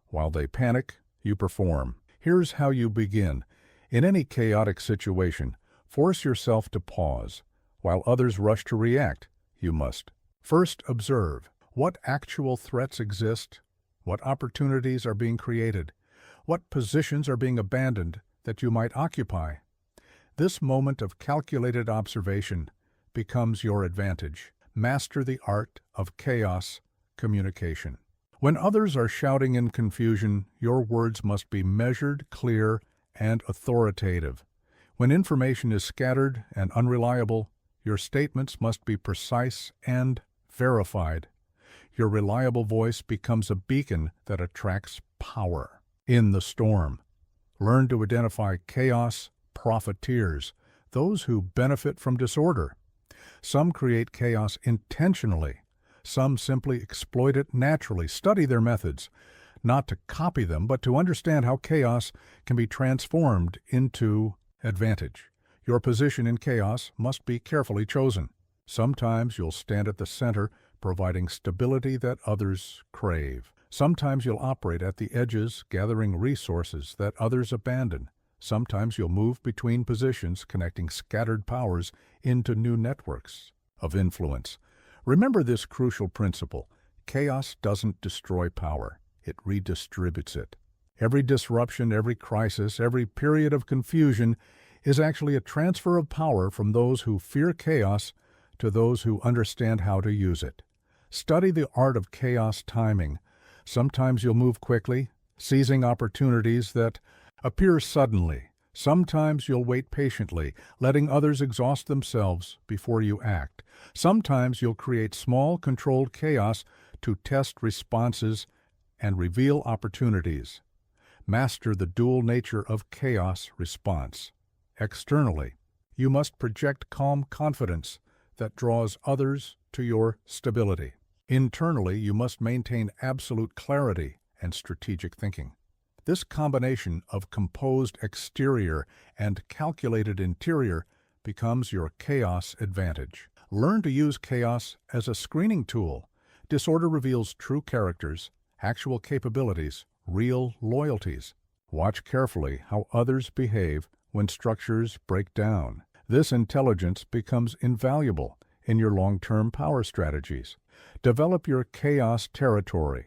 While they panic, you perform. Here's how you begin. In any chaotic situation, force yourself to pause. While others rush to react, you must first observe what actual threats exist, what opportunities are being created, what positions are being abandoned that you might occupy. This moment of calculated observation becomes your advantage. Master the art of chaos communication. When others are shouting in confusion, your words must be measured, clear, and authoritative. When information is scattered and unreliable, your statements must be precise and verified. Your reliable voice becomes a beacon that attracts power. In the storm, learn to identify chaos profiteers, those who benefit from disorder. Some create chaos intentionally. Some simply exploit it naturally. Study their methods, not to copy them, but to understand how chaos can be transformed into advantage. Your position in chaos must be carefully chosen. Sometimes you'll stand at the center, providing stability that others crave. Sometimes you'll operate at the edges, gathering resources that others abandon. Sometimes you'll move between positions, connecting scattered powers into new networks of influence. Remember this crucial principle: chaos doesn't destroy power, it redistributes it. Every disruption, every crisis, every period of confusion is actually a transfer of power from those who fear chaos to those who understand how to use it. Study the art of chaos timing. Sometimes you'll move quickly, seizing opportunities that appear suddenly. Sometimes you'll wait patiently, letting others exhaust themselves before you act. Sometimes you'll create small, controlled chaos to test responses and reveal opportunities. Master the dual nature of chaos response. Externally, you must project calm confidence that draws others to your stability. Internally, you must maintain absolute clarity and strategic thinking. This combination of composed exterior and calculated interior becomes your chaos advantage. Learn to use chaos as a screening tool. Disorder reveals true characters, actual capabilities, real loyalties. Watch carefully how others behave when structures break down. This intelligence becomes invaluable in your long-term power strategies. Develop your chaos territory,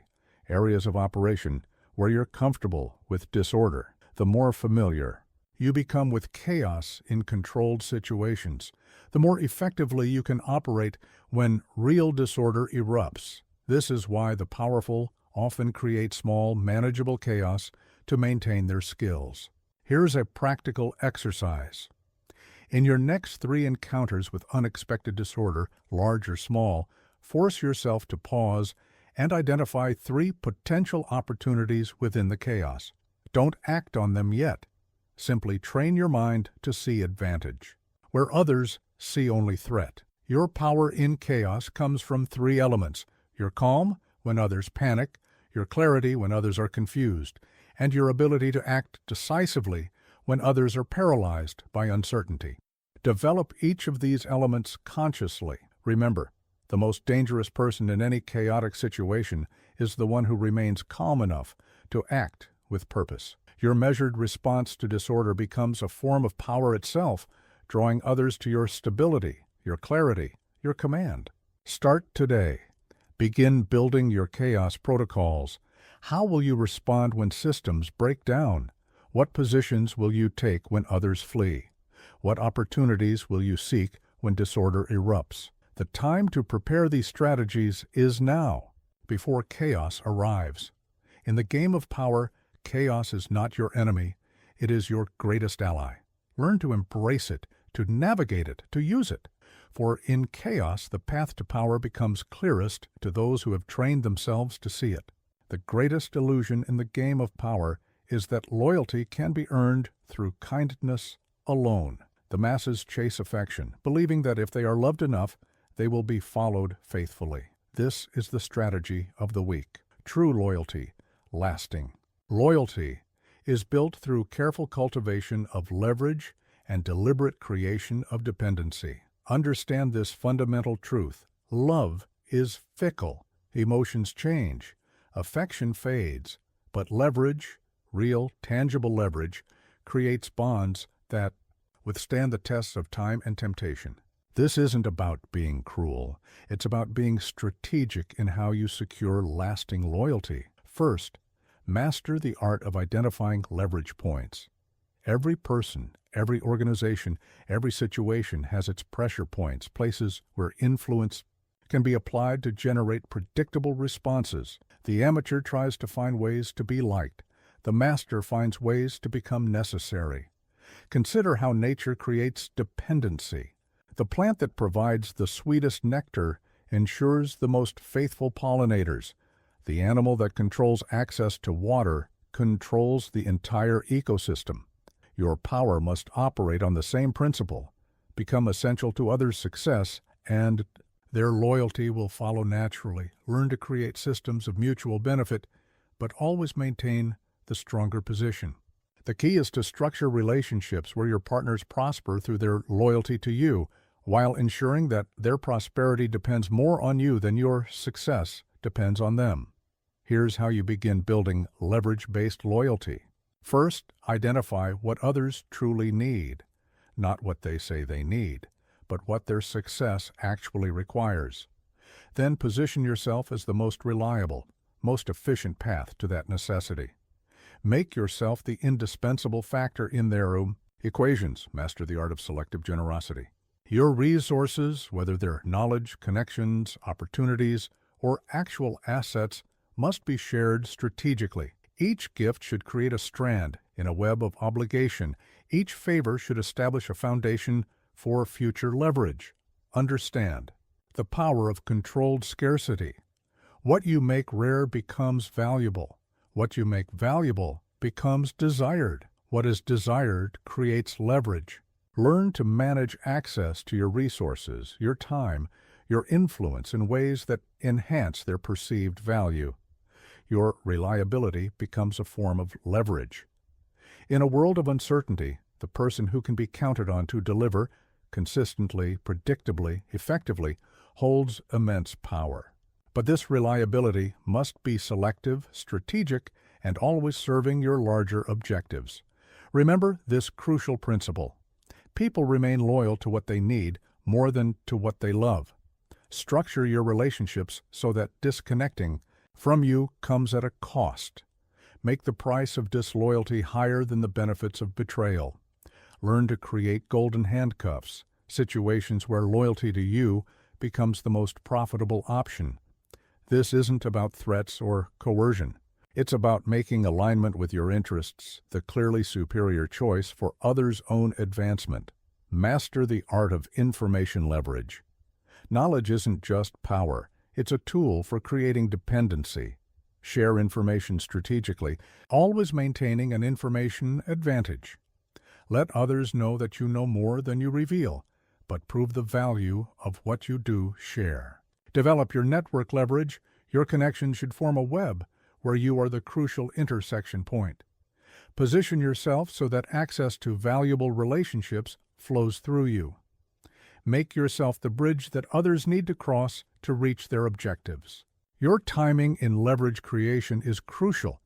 areas of operation where you're comfortable with disorder. The more familiar you become with chaos in controlled situations, the more effectively you can operate when real disorder erupts. This is why the powerful often create small, manageable chaos to maintain their skills. Here's a practical exercise. In your next 3 encounters with unexpected disorder, large or small, force yourself to pause and identify 3 potential opportunities within the chaos. Don't act on them yet. Simply train your mind to see advantage, where others see only threat. Your power in chaos comes from 3 elements: your calm when others panic, your clarity when others are confused, and your ability to act decisively when others are paralyzed by uncertainty. Develop each of these elements consciously. Remember, the most dangerous person in any chaotic situation is the one who remains calm enough to act with purpose. Your measured response to disorder becomes a form of power itself, drawing others to your stability, your clarity, your command. Start today. Begin building your chaos protocols. How will you respond when systems break down? What positions will you take when others flee? What opportunities will you seek when disorder erupts? The time to prepare these strategies is now, before chaos arrives. In the game of power, chaos is not your enemy, It is your greatest ally. Learn to embrace it, to navigate it, to use it. For in chaos, the path to power becomes clearest to those who have trained themselves to see it. The greatest illusion in the game of power is that loyalty can be earned through kindness alone. The masses chase affection, believing that if they are loved enough, they will be followed faithfully. This is the strategy of the weak. True loyalty, lasting. Loyalty is built through careful cultivation of leverage and deliberate creation of dependency. Understand this fundamental truth. Love is fickle. Emotions change. Affection fades. But leverage, real, tangible leverage, creates bonds that withstand the tests of time and temptation. This isn't about being cruel. It's about being strategic in how you secure lasting loyalty. First, master the art of identifying leverage points. Every person, every organization, every situation has its pressure points, places where influence can be applied to generate predictable responses. The amateur tries to find ways to be liked. The master finds ways to become necessary. Consider how nature creates dependency. The plant that provides the sweetest nectar ensures the most faithful pollinators. The animal that controls access to water controls the entire ecosystem. Your power must operate on the same principle, become essential to others' success, and their loyalty will follow naturally. Learn to create systems of mutual benefit, but always maintain the stronger position. The key is to structure relationships where your partners prosper through their loyalty to you, while ensuring that their prosperity depends more on you than your success depends on them. Here's how you begin building leverage-based loyalty. First, identify what others truly need, not what they say they need, but what their success actually requires. Then position yourself as the most reliable, most efficient path to that necessity. Make yourself the indispensable factor in their equations. Master the art of selective generosity. Your resources, whether they're knowledge, connections, opportunities, or actual assets, must be shared strategically. Each gift should create a strand in a web of obligation. Each favor should establish a foundation for future leverage. Understand the power of controlled scarcity. What you make rare becomes valuable. What you make valuable becomes desired. What is desired creates leverage. Learn to manage access to your resources, your time, your influence in ways that enhance their perceived value. Your reliability becomes a form of leverage. In a world of uncertainty, the person who can be counted on to deliver consistently, predictably, effectively, holds immense power. But this reliability must be selective, strategic, and always serving your larger objectives. Remember this crucial principle. People remain loyal to what they need more than to what they love. Structure your relationships so that disconnecting from you comes at a cost. Make the price of disloyalty higher than the benefits of betrayal. Learn to create golden handcuffs, situations where loyalty to you becomes the most profitable option. This isn't about threats or coercion. It's about making alignment with your interests the clearly superior choice for others' own advancement. Master the art of information leverage. Knowledge isn't just power. It's a tool for creating dependency. Share information strategically, always maintaining an information advantage. Let others know that you know more than you reveal, but prove the value of what you do share. Develop your network leverage. Your connections should form a web where you are the crucial intersection point. Position yourself so that access to valuable relationships flows through you. Make yourself the bridge that others need to cross to reach their objectives. Your timing in leverage creation is crucial.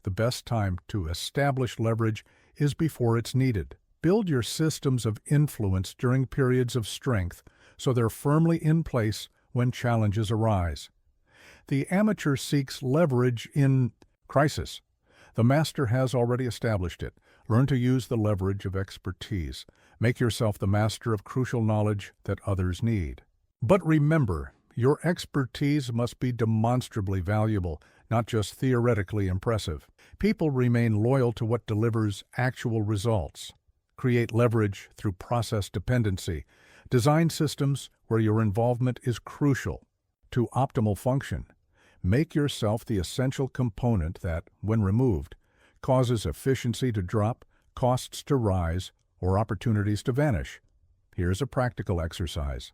The best time to establish leverage is before it's needed. Build your systems of influence during periods of strength so they're firmly in place when challenges arise. The amateur seeks leverage in crisis. The master has already established it. Learn to use the leverage of expertise. Make yourself the master of crucial knowledge that others need. But remember, Your expertise must be demonstrably valuable, not just theoretically impressive. People remain loyal to what delivers actual results. Create leverage through process dependency. Design systems where your involvement is crucial to optimal function. Make yourself the essential component that, when removed, causes efficiency to drop, costs to rise, or opportunities to vanish. Here's a practical exercise.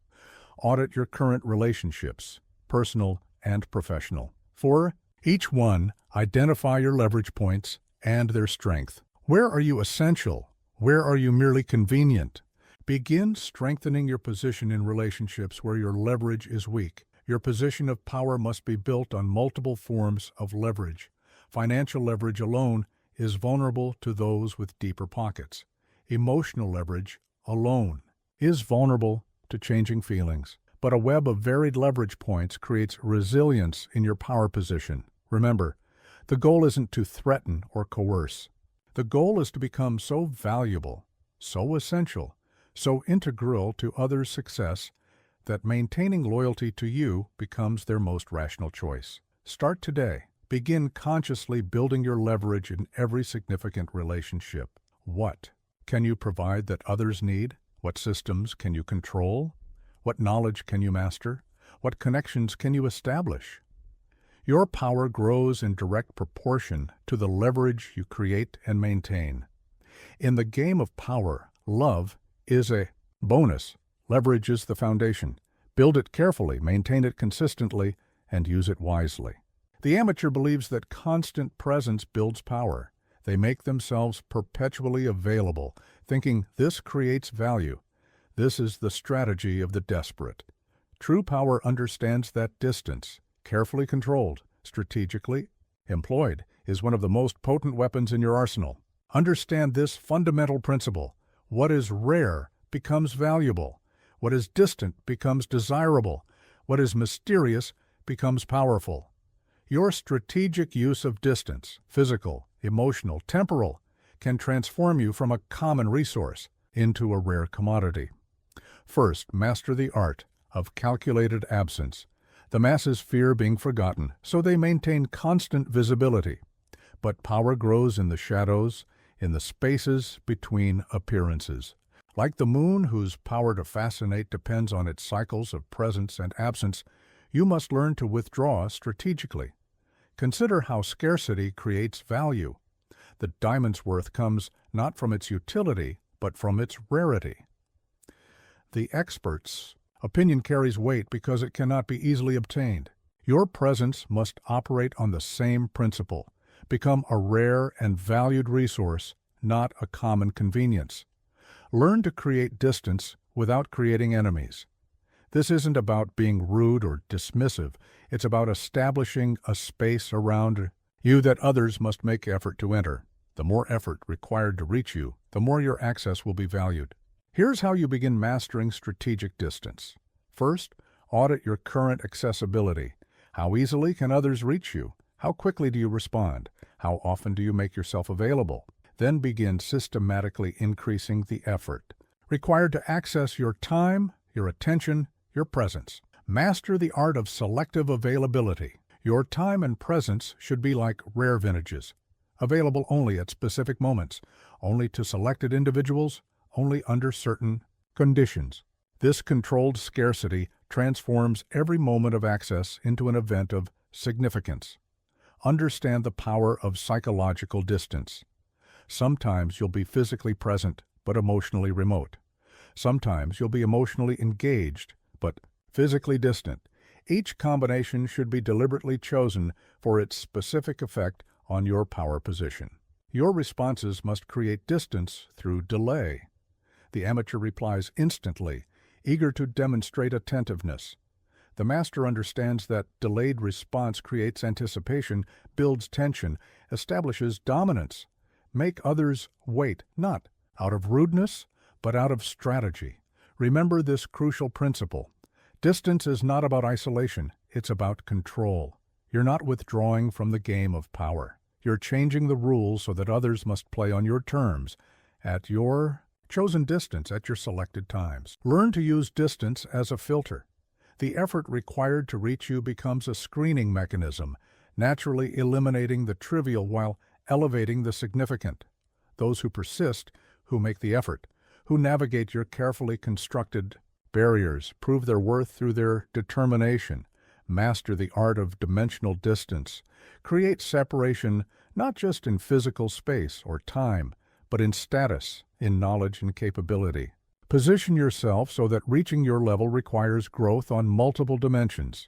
Audit your current relationships, personal and professional. For each one, identify your leverage points and their strength. Where are you essential? Where are you merely convenient? Begin strengthening your position in relationships where your leverage is weak. Your position of power must be built on multiple forms of leverage. Financial leverage alone is vulnerable to those with deeper pockets. Emotional leverage alone is vulnerable to changing feelings. But a web of varied leverage points creates resilience in your power position. Remember, the goal isn't to threaten or coerce. The goal is to become so valuable, so essential, so integral to others' success that maintaining loyalty to you becomes their most rational choice. Start today. Begin consciously building your leverage in every significant relationship. What can you provide that others need? What systems can you control? What knowledge can you master? What connections can you establish? Your power grows in direct proportion to the leverage you create and maintain. In the game of power, love is a bonus. Leverage is the foundation. Build it carefully, maintain it consistently, and use it wisely. The amateur believes that constant presence builds power. They make themselves perpetually available, thinking this creates value. This is the strategy of the desperate. True power understands that distance, carefully controlled, strategically employed, is one of the most potent weapons in your arsenal. Understand this fundamental principle. What is rare becomes valuable. What is distant becomes desirable. What is mysterious becomes powerful. Your strategic use of distance, physical, emotional, temporal, can transform you from a common resource into a rare commodity. First, master the art of calculated absence. The masses fear being forgotten, so they maintain constant visibility. But power grows in the shadows, in the spaces between appearances. Like the moon, whose power to fascinate depends on its cycles of presence and absence, you must learn to withdraw strategically. Consider how scarcity creates value. The diamond's worth comes not from its utility, but from its rarity. The expert's opinion carries weight because it cannot be easily obtained. Your presence must operate on the same principle. Become a rare and valued resource, not a common convenience. Learn to create distance without creating enemies. This isn't about being rude or dismissive. It's about establishing a space around you that others must make effort to enter. The more effort required to reach you, the more your access will be valued. Here's how you begin mastering strategic distance. First, audit your current accessibility. How easily can others reach you? How quickly do you respond? How often do you make yourself available? Then begin systematically increasing the effort required to access your time, your attention, your presence. Master the art of selective availability. Your time and presence should be like rare vintages, available only at specific moments, only to selected individuals, only under certain conditions. This controlled scarcity transforms every moment of access into an event of significance. Understand the power of psychological distance. Sometimes you'll be physically present, but emotionally remote. Sometimes you'll be emotionally engaged, but physically distant. Each combination should be deliberately chosen for its specific effect on your power position. Your responses must create distance through delay. The amateur replies instantly, eager to demonstrate attentiveness. The master understands that delayed response creates anticipation, builds tension, establishes dominance. Make others wait, not out of rudeness, but out of strategy. Remember this crucial principle. Distance is not about isolation, it's about control. You're not withdrawing from the game of power. You're changing the rules so that others must play on your terms, at your chosen distance, at your selected times. Learn to use distance as a filter. The effort required to reach you becomes a screening mechanism, naturally eliminating the trivial while elevating the significant. Those who persist, who make the effort, who navigate your carefully constructed barriers, prove their worth through their determination, master the art of dimensional distance, create separation not just in physical space or time, but in status, in knowledge and capability. Position yourself so that reaching your level requires growth on multiple dimensions.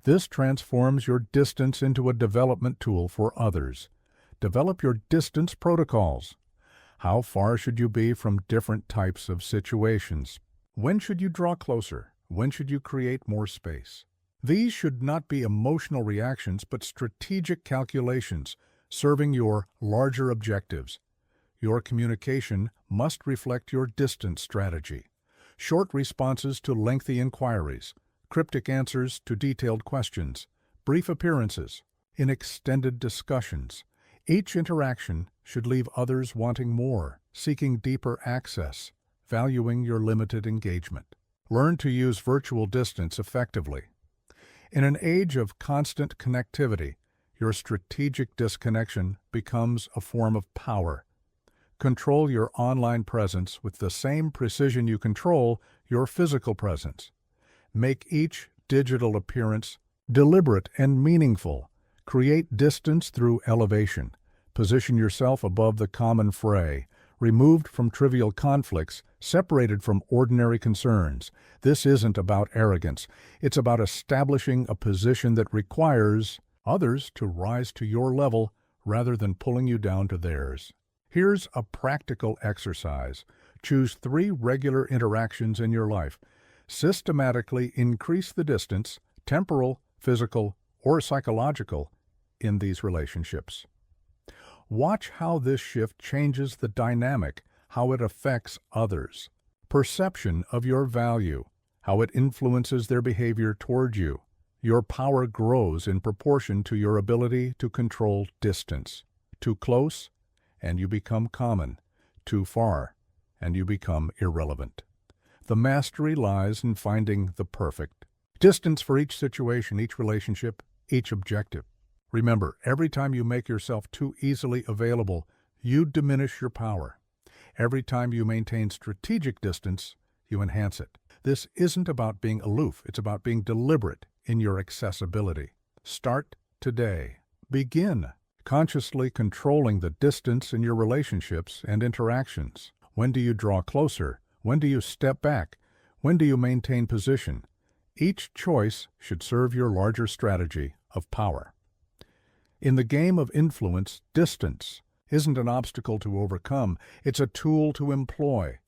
This transforms your distance into a development tool for others. Develop your distance protocols. How far should you be from different types of situations? When should you draw closer? When should you create more space? These should not be emotional reactions, but strategic calculations, serving your larger objectives. Your communication must reflect your distance strategy. Short responses to lengthy inquiries, cryptic answers to detailed questions, brief appearances in extended discussions. Each interaction should leave others wanting more, seeking deeper access, valuing your limited engagement. Learn to use virtual distance effectively. In an age of constant connectivity, your strategic disconnection becomes a form of power. Control your online presence with the same precision you control your physical presence. Make each digital appearance deliberate and meaningful. Create distance through elevation. Position yourself above the common fray, removed from trivial conflicts, separated from ordinary concerns. This isn't about arrogance. It's about establishing a position that requires others to rise to your level rather than pulling you down to theirs. Here's a practical exercise. Choose 3 regular interactions in your life. Systematically increase the distance, temporal, physical, or psychological, in these relationships. Watch how this shift changes the dynamic, how it affects others. Perception of your value, how it influences their behavior toward you. Your power grows in proportion to your ability to control distance. Too close, and you become common. Too far, and you become irrelevant. The mastery lies in finding the perfect distance for each situation, each relationship, each objective. Remember, every time you make yourself too easily available, you diminish your power. Every time you maintain strategic distance, you enhance it. This isn't about being aloof, it's about being deliberate in your accessibility. Start today. Begin consciously controlling the distance in your relationships and interactions. When do you draw closer? When do you step back? When do you maintain position? Each choice should serve your larger strategy of power. In the game of influence, distance isn't an obstacle to overcome, it's a tool to employ.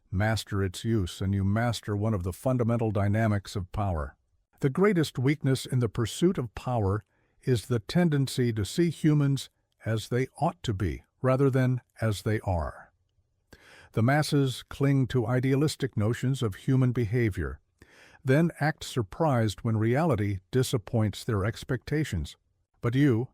Master its use, and you master one of the fundamental dynamics of power. The greatest weakness in the pursuit of power is the tendency to see humans as they ought to be, rather than as they are. The masses cling to idealistic notions of human behavior, then act surprised when reality disappoints their expectations. But you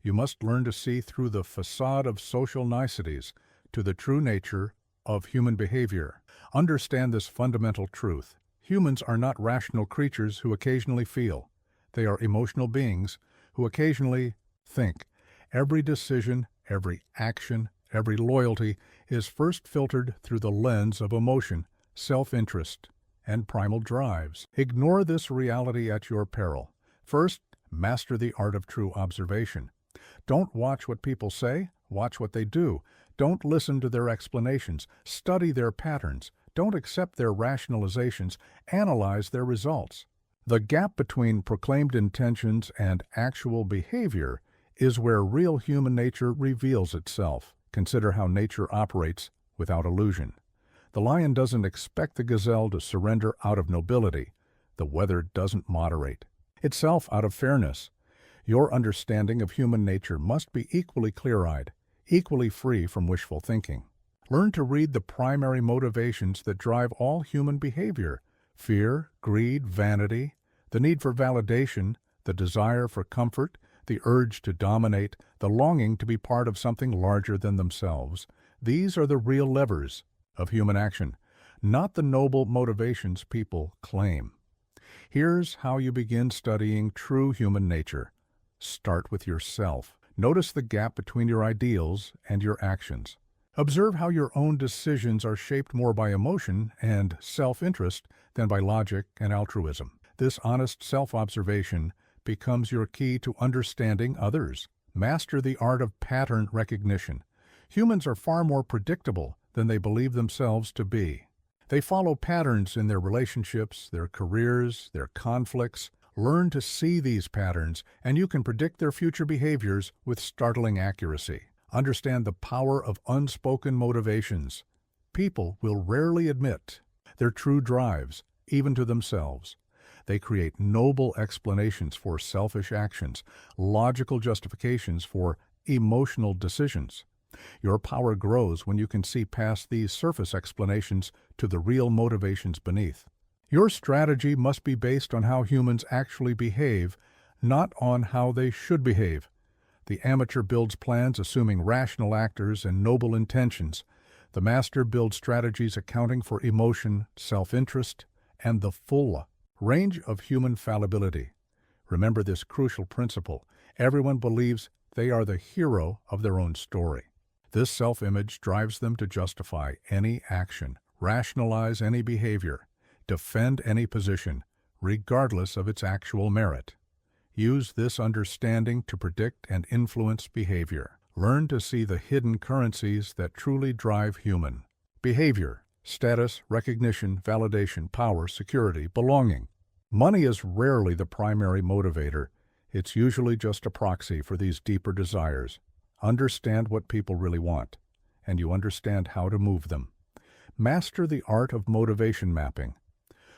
must learn to see through the facade of social niceties to the true nature of human behavior. Understand this fundamental truth. Humans are not rational creatures who occasionally feel. They are emotional beings who occasionally think. Every decision, every action, every loyalty is first filtered through the lens of emotion, self-interest, and primal drives. Ignore this reality at your peril. First, master the art of true observation. Don't watch what people say, watch what they do. Don't listen to their explanations, study their patterns. Don't accept their rationalizations, analyze their results. The gap between proclaimed intentions and actual behavior is where real human nature reveals itself. Consider how nature operates without illusion. The lion doesn't expect the gazelle to surrender out of nobility. The weather doesn't moderate itself out of fairness. Your understanding of human nature must be equally clear-eyed, equally free from wishful thinking. Learn to read the primary motivations that drive all human behavior: fear, greed, vanity, the need for validation, the desire for comfort, the urge to dominate, the longing to be part of something larger than themselves. These are the real levers of human action, not the noble motivations people claim. Here's how you begin studying true human nature. Start with yourself. Notice the gap between your ideals and your actions. Observe how your own decisions are shaped more by emotion and self-interest than by logic and altruism. This honest self-observation becomes your key to understanding others. Master the art of pattern recognition. Humans are far more predictable than they believe themselves to be. They follow patterns in their relationships, their careers, their conflicts. Learn to see these patterns, and you can predict their future behaviors with startling accuracy. Understand the power of unspoken motivations. People will rarely admit their true drives, even to themselves. They create noble explanations for selfish actions, logical justifications for emotional decisions. Your power grows when you can see past these surface explanations to the real motivations beneath. Your strategy must be based on how humans actually behave, not on how they should behave. The amateur builds plans assuming rational actors and noble intentions. The master builds strategies accounting for emotion, self-interest, and the full range of human fallibility. Remember this crucial principle. Everyone believes they are the hero of their own story. This self-image drives them to justify any action, rationalize any behavior, defend any position, regardless of its actual merit. Use this understanding to predict and influence behavior. Learn to see the hidden currencies that truly drive human behavior: status, recognition, validation, power, security, belonging. Money is rarely the primary motivator. It's usually just a proxy for these deeper desires. Understand what people really want, and you understand how to move them. Master the art of motivation mapping.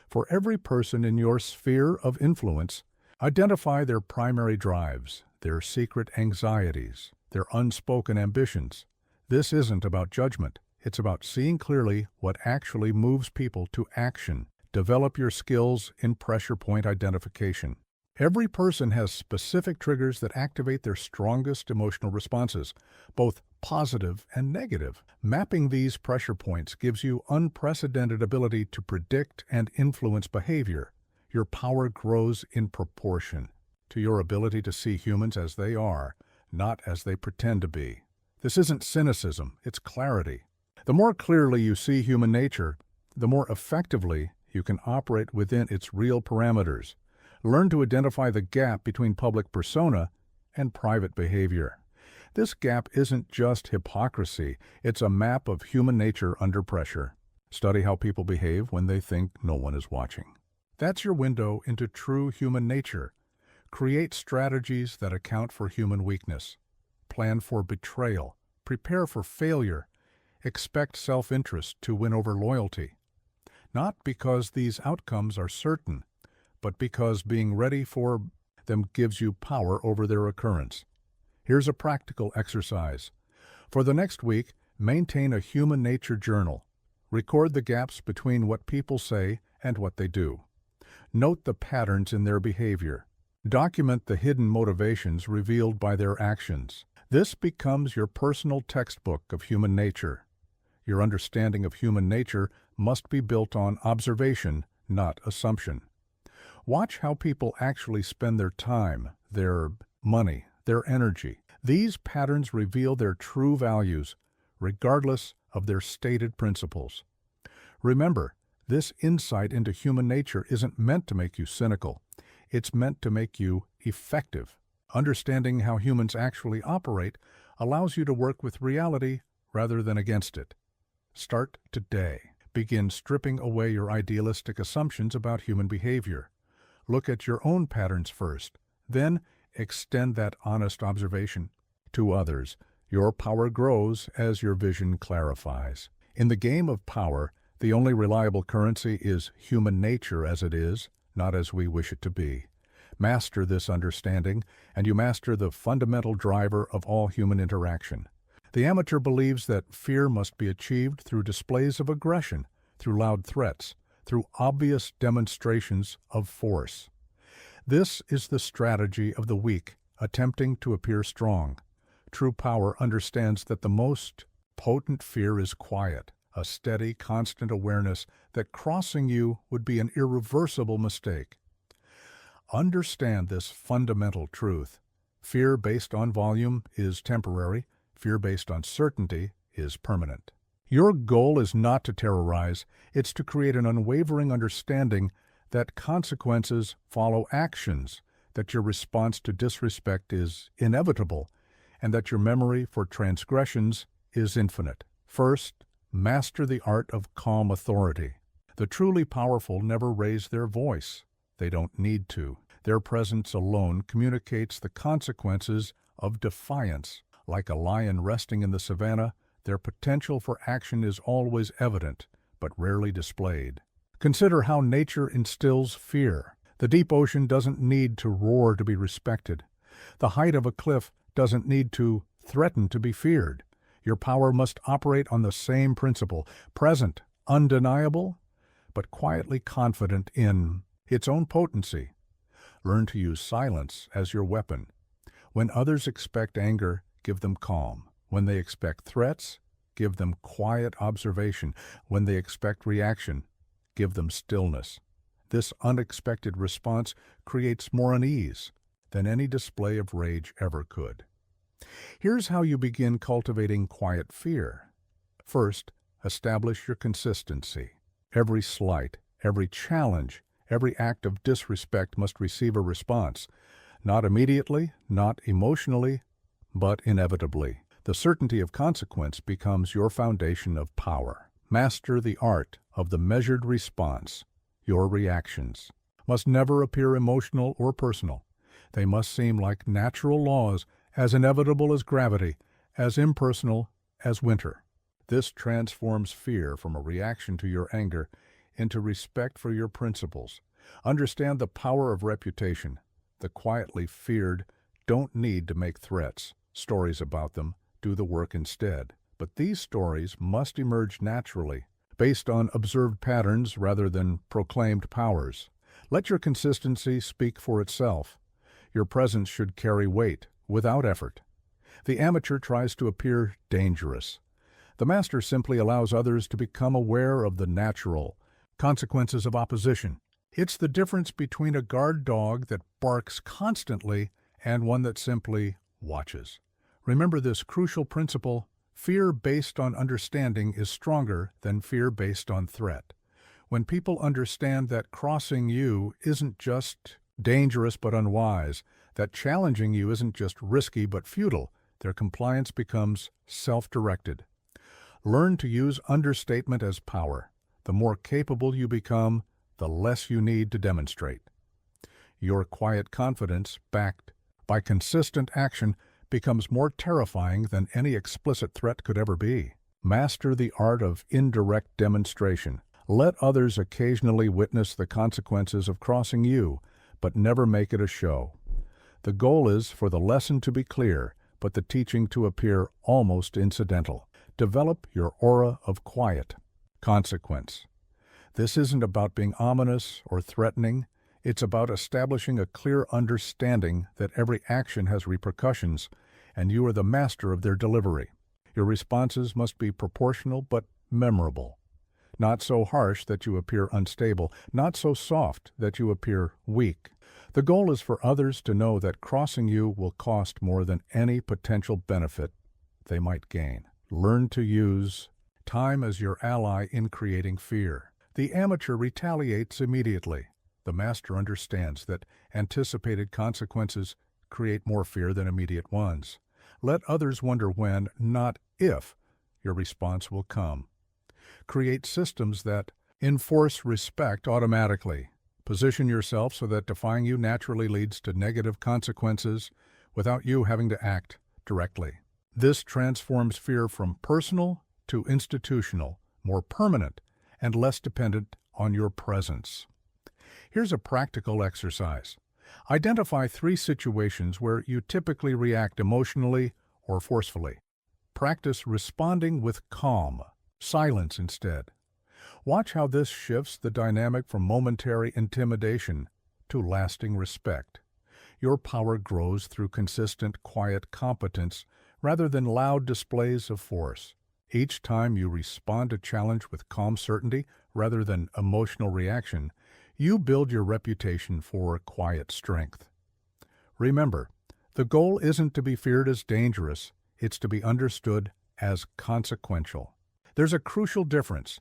For every person in your sphere of influence, identify their primary drives, their secret anxieties, their unspoken ambitions. This isn't about judgment. It's about seeing clearly what actually moves people to action. Develop your skills in pressure point identification. Every person has specific triggers that activate their strongest emotional responses, both positive and negative. Mapping these pressure points gives you unprecedented ability to predict and influence behavior. Your power grows in proportion to your ability to see humans as they are, not as they pretend to be. This isn't cynicism, it's clarity. The more clearly you see human nature, the more effectively you can operate within its real parameters. Learn to identify the gap between public persona and private behavior. This gap isn't just hypocrisy, it's a map of human nature under pressure. Study how people behave when they think no one is watching. That's your window into true human nature. Create strategies that account for human weakness. Plan for betrayal. Prepare for failure. Expect self-interest to win over loyalty. Not because these outcomes are certain, but because being ready for them gives you power over their occurrence. Here's a practical exercise. For the next week, maintain a human nature journal. Record the gaps between what people say and what they do. Note the patterns in their behavior. Document the hidden motivations revealed by their actions. This becomes your personal textbook of human nature. Your understanding of human nature must be built on observation, not assumption. Watch how people actually spend their time, their money, their energy. These patterns reveal their true values, regardless of their stated principles. Remember, this insight into human nature isn't meant to make you cynical. It's meant to make you effective. Understanding how humans actually operate allows you to work with reality rather than against it. Start today. Begin stripping away your idealistic assumptions about human behavior. Look at your own patterns first, then extend that honest observation to others. Your power grows as your vision clarifies. In the game of power, the only reliable currency is human nature as it is, not as we wish it to be. Master this understanding, and you master the fundamental driver of all human interaction. The amateur believes that fear must be achieved through displays of aggression, through loud threats, through obvious demonstrations of force. This is the strategy of the weak, attempting to appear strong. True power understands that the most potent fear is quiet, a steady, constant awareness that crossing you would be an irreversible mistake. Understand this fundamental truth. Fear based on volume is temporary. Fear based on certainty is permanent. Your goal is not to terrorize, it's to create an unwavering understanding that consequences follow actions, that your response to disrespect is inevitable, and that your memory for transgressions is infinite. First, master the art of calm authority. The truly powerful never raise their voice. They don't need to. Their presence alone communicates the consequences of defiance. Like a lion resting in the savannah, their potential for action is always evident, but rarely displayed. Consider how nature instills fear. The deep ocean doesn't need to roar to be respected. The height of a cliff doesn't need to threaten to be feared. Your power must operate on the same principle, present, undeniable, but quietly confident in its own potency. Learn to use silence as your weapon. When others expect anger, give them calm. When they expect threats, give them quiet observation. When they expect reaction, give them stillness. This unexpected response creates more unease than any display of rage ever could. Here's how you begin cultivating quiet fear. First, establish your consistency. Every slight, every challenge, every act of disrespect must receive a response. Not immediately, not emotionally, but inevitably. The certainty of consequence becomes your foundation of power. Master the art of the measured response. Your reactions must never appear emotional or personal. They must seem like natural laws, as inevitable as gravity, as impersonal as winter. This transforms fear from a reaction to your anger into respect for your principles. Understand the power of reputation. The quietly feared don't need to make threats. Stories about them do the work instead. But these stories must emerge naturally, based on observed patterns rather than proclaimed powers. Let your consistency speak for itself. Your presence should carry weight, without effort. The amateur tries to appear dangerous. The master simply allows others to become aware of the natural consequences of opposition. It's the difference between a guard dog that barks constantly and one that simply watches. Remember this crucial principle: fear based on understanding is stronger than fear based on threat. When people understand that crossing you isn't just dangerous but unwise, that challenging you isn't just risky but futile, their compliance becomes self-directed. Learn to use understatement as power. The more capable you become, the less you need to demonstrate. Your quiet confidence, backed by consistent action, becomes more terrifying than any explicit threat could ever be. Master the art of indirect demonstration. Let others occasionally witness the consequences of crossing you, but never make it a show. The goal is for the lesson to be clear, but the teaching to appear almost incidental. Develop your aura of quiet consequence. This isn't about being ominous or threatening. It's about establishing a clear understanding that every action has repercussions, and you are the master of their delivery. Your responses must be proportional but memorable. Not so harsh that you appear unstable, not so soft that you appear weak. The goal is for others to know that crossing you will cost more than any potential benefit they might gain. Learn to use time as your ally in creating fear. The amateur retaliates immediately. The master understands that anticipated consequences create more fear than immediate ones. Let others wonder when, not if, your response will come. Create systems that enforce respect automatically. Position yourself so that defying you naturally leads to negative consequences without you having to act directly. This transforms fear from personal to institutional, more permanent, and less dependent on your presence. Here's a practical exercise. Identify 3 situations where you typically react emotionally or forcefully. Practice responding with calm, silence instead. Watch how this shifts the dynamic from momentary intimidation to lasting respect. Your power grows through consistent, quiet competence rather than loud displays of force. Each time you respond to challenge with calm certainty rather than emotional reaction, You build your reputation for quiet strength. Remember, the goal isn't to be feared as dangerous, it's to be understood as consequential. There's a crucial difference.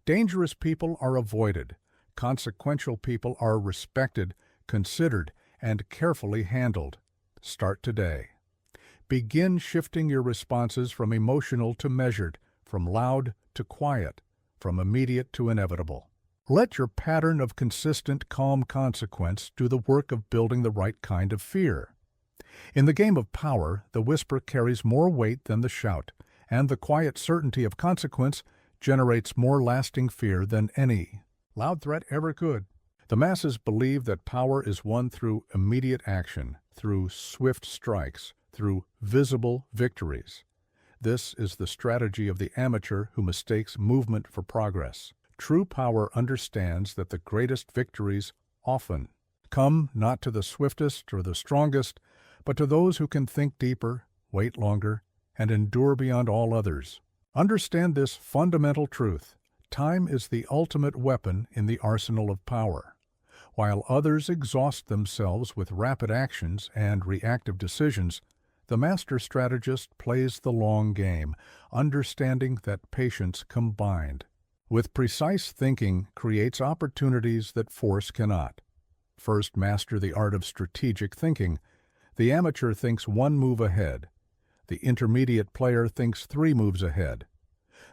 Dangerous people are avoided. Consequential people are respected, considered, and carefully handled. Start today. Begin shifting your responses from emotional to measured, from loud to quiet, from immediate to inevitable. Let your pattern of consistent, calm consequence do the work of building the right kind of fear. In the game of power, the whisper carries more weight than the shout, and the quiet certainty of consequence generates more lasting fear than any loud threat ever could. The masses believe that power is won through immediate action, through swift strikes, through visible victories. This is the strategy of the amateur who mistakes movement for progress. True power understands that the greatest victories often come not to the swiftest or the strongest, but to those who can think deeper, wait longer, and endure beyond all others. Understand this fundamental truth. Time is the ultimate weapon in the arsenal of power. While others exhaust themselves with rapid actions and reactive decisions, the master strategist plays the long game, understanding that patience combined with precise thinking creates opportunities that force cannot. First, master the art of strategic thinking. The amateur thinks one move ahead. The intermediate player thinks 3 moves ahead.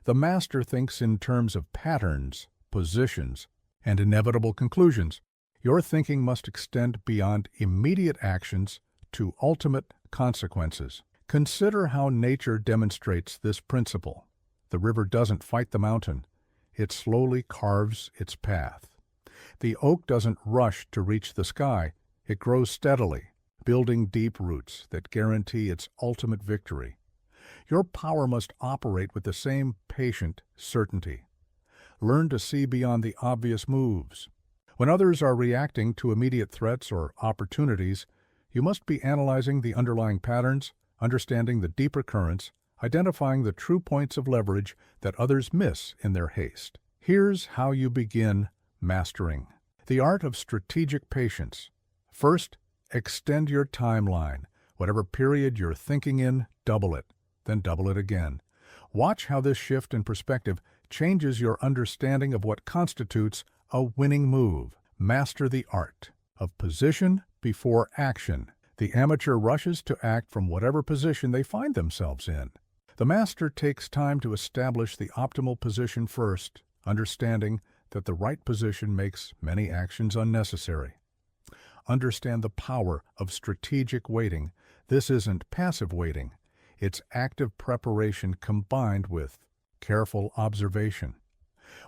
The master thinks in terms of patterns, positions, and inevitable conclusions. Your thinking must extend beyond immediate actions to ultimate consequences. Consider how nature demonstrates this principle. The river doesn't fight the mountain. It slowly carves its path. The oak doesn't rush to reach the sky. It grows steadily, building deep roots that guarantee its ultimate victory. Your power must operate with the same patient certainty. Learn to see beyond the obvious moves. When others are reacting to immediate threats or opportunities, you must be analyzing the underlying patterns, understanding the deeper currents, identifying the true points of leverage that others miss in their haste. Here's how you begin mastering the art of strategic patience. First, extend your timeline. Whatever period you're thinking in, double it, then double it again. Watch how this shift in perspective changes your understanding of what constitutes a winning move. Master the art of position before action. The amateur rushes to act from whatever position they find themselves in. The master takes time to establish the optimal position first, understanding that the right position makes many actions unnecessary. Understand the power of strategic waiting. This isn't passive waiting. It's active preparation combined with careful observation.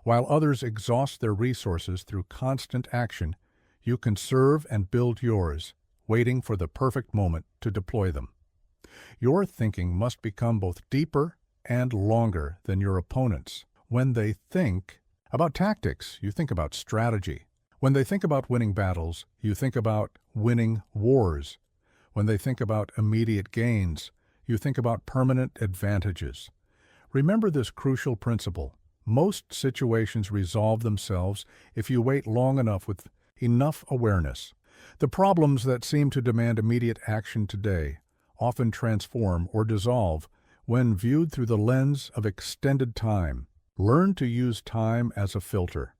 While others exhaust their resources through constant action, you conserve and build yours, waiting for the perfect moment to deploy them. Your thinking must become both deeper and longer than your opponents. When they think about tactics, you think about strategy. When they think about winning battles, you think about winning wars. When they think about immediate gains, you think about permanent advantages. Remember this crucial principle. Most situations resolve themselves if you wait long enough with enough awareness. The problems that seem to demand immediate action today often transform or dissolve when viewed through the lens of extended time. Learn to use time as a filter.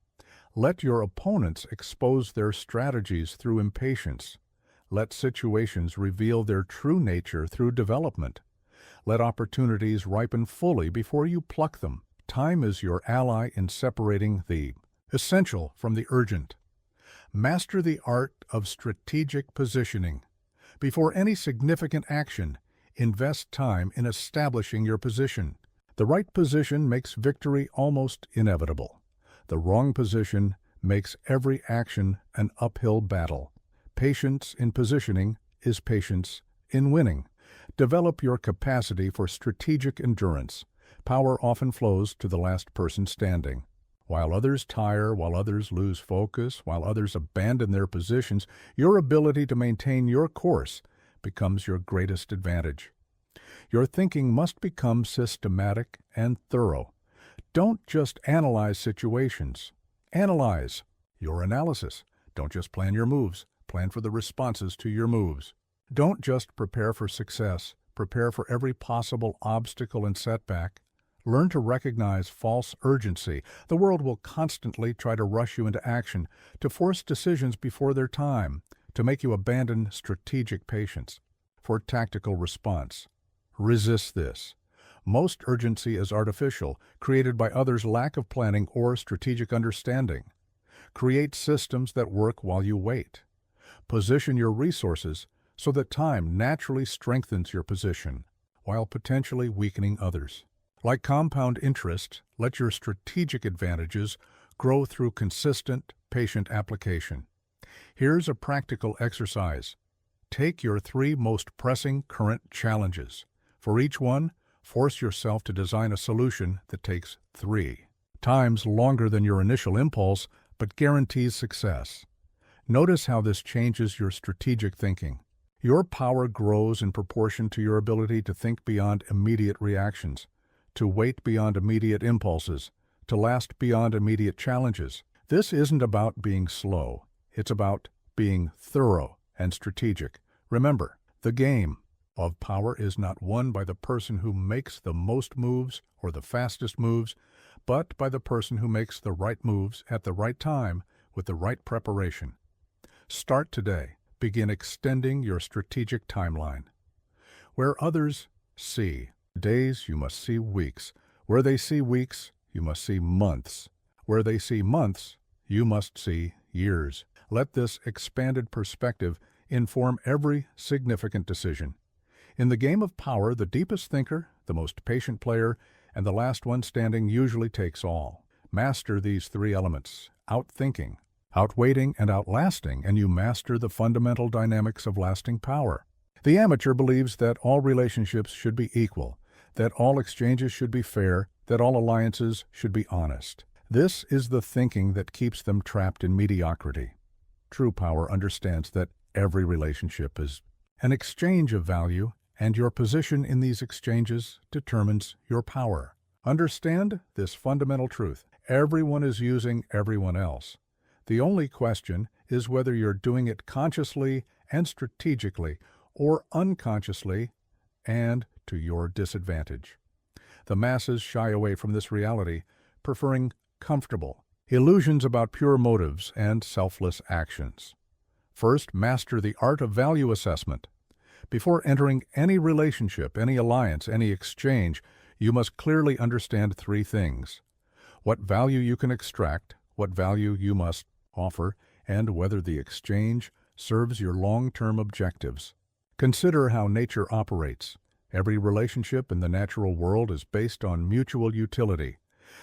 Let your opponents expose their strategies through impatience. Let situations reveal their true nature through development. Let opportunities ripen fully before you pluck them. Time is your ally in separating the essential from the urgent. Master the art of strategic positioning. Before any significant action, invest time in establishing your position. The right position makes victory almost inevitable. The wrong position makes every action an uphill battle. Patience in positioning is patience in winning. Develop your capacity for strategic endurance. Power often flows to the last person standing. While others tire, while others lose focus, while others abandon their positions, your ability to maintain your course becomes your greatest advantage. Your thinking must become systematic and thorough. Don't just analyze situations. Analyze your analysis. Don't just plan your moves, plan for the responses to your moves. Don't just prepare for success, prepare for every possible obstacle and setback. Learn to recognize false urgency. The world will constantly try to rush you into action, to force decisions before their time, to make you abandon strategic patience. For tactical response, resist this. Most urgency is artificial, created by others' lack of planning or strategic understanding. Create systems that work while you wait. Position your resources so that time naturally strengthens your position, while potentially weakening others. Like compound interest, let your strategic advantages grow through consistent, patient application. Here's a practical exercise. Take your 3 most pressing current challenges. For each one, force yourself to design a solution that takes 3 times longer than your initial impulse, but guarantees success. Notice how this changes your strategic thinking. Your power grows in proportion to your ability to think beyond immediate reactions, to wait beyond immediate impulses, to last beyond immediate challenges. This isn't about being slow. It's about being thorough and strategic. Remember, the game of power is not won by the person who makes the most moves or the fastest moves, but by the person who makes the right moves at the right time with the right preparation. Start today. Begin extending your strategic timeline. Where others see days, you must see weeks. Where they see weeks, you must see months. Where they see months, you must see years. Let this expanded perspective inform every significant decision. In the game of power, the deepest thinker, the most patient player, and the last one standing usually takes all. Master these 3 elements: outthinking, outweighting, and outlasting, and you master the fundamental dynamics of lasting power. The amateur believes that all relationships should be equal, that all exchanges should be fair, that all alliances should be honest. This is the thinking that keeps them trapped in mediocrity. True power understands that every relationship is an exchange of value, and your position in these exchanges determines your power. Understand this fundamental truth. Everyone is using everyone else. The only question is whether you're doing it consciously and strategically, or unconsciously and to your disadvantage. The masses shy away from this reality, preferring comfortable illusions about pure motives and selfless actions. First, master the art of value assessment. Before entering any relationship, any alliance, any exchange, you must clearly understand 3 things: what value you can extract, what value you must offer, and whether the exchange serves your long-term objectives. Consider how nature operates. Every relationship in the natural world is based on mutual utility.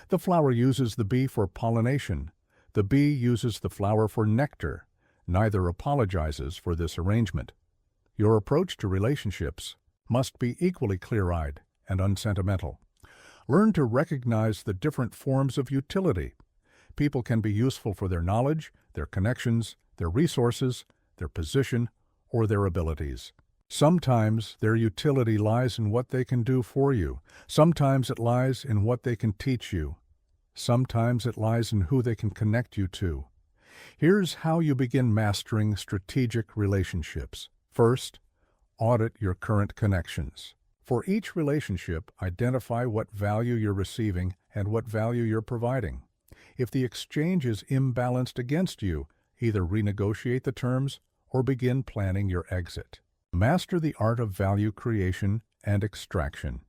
The flower uses the bee for pollination. The bee uses the flower for nectar. Neither apologizes for this arrangement. Your approach to relationships must be equally clear-eyed and unsentimental. Learn to recognize the different forms of utility. People can be useful for their knowledge, their connections, their resources, their position, or their abilities. Sometimes their utility lies in what they can do for you. Sometimes it lies in what they can teach you. Sometimes it lies in who they can connect you to. Here's how you begin mastering strategic relationships. First, audit your current connections. For each relationship, identify what value you're receiving and what value you're providing. If the exchange is imbalanced against you, either renegotiate the terms or begin planning your exit. Master the art of value creation and extraction.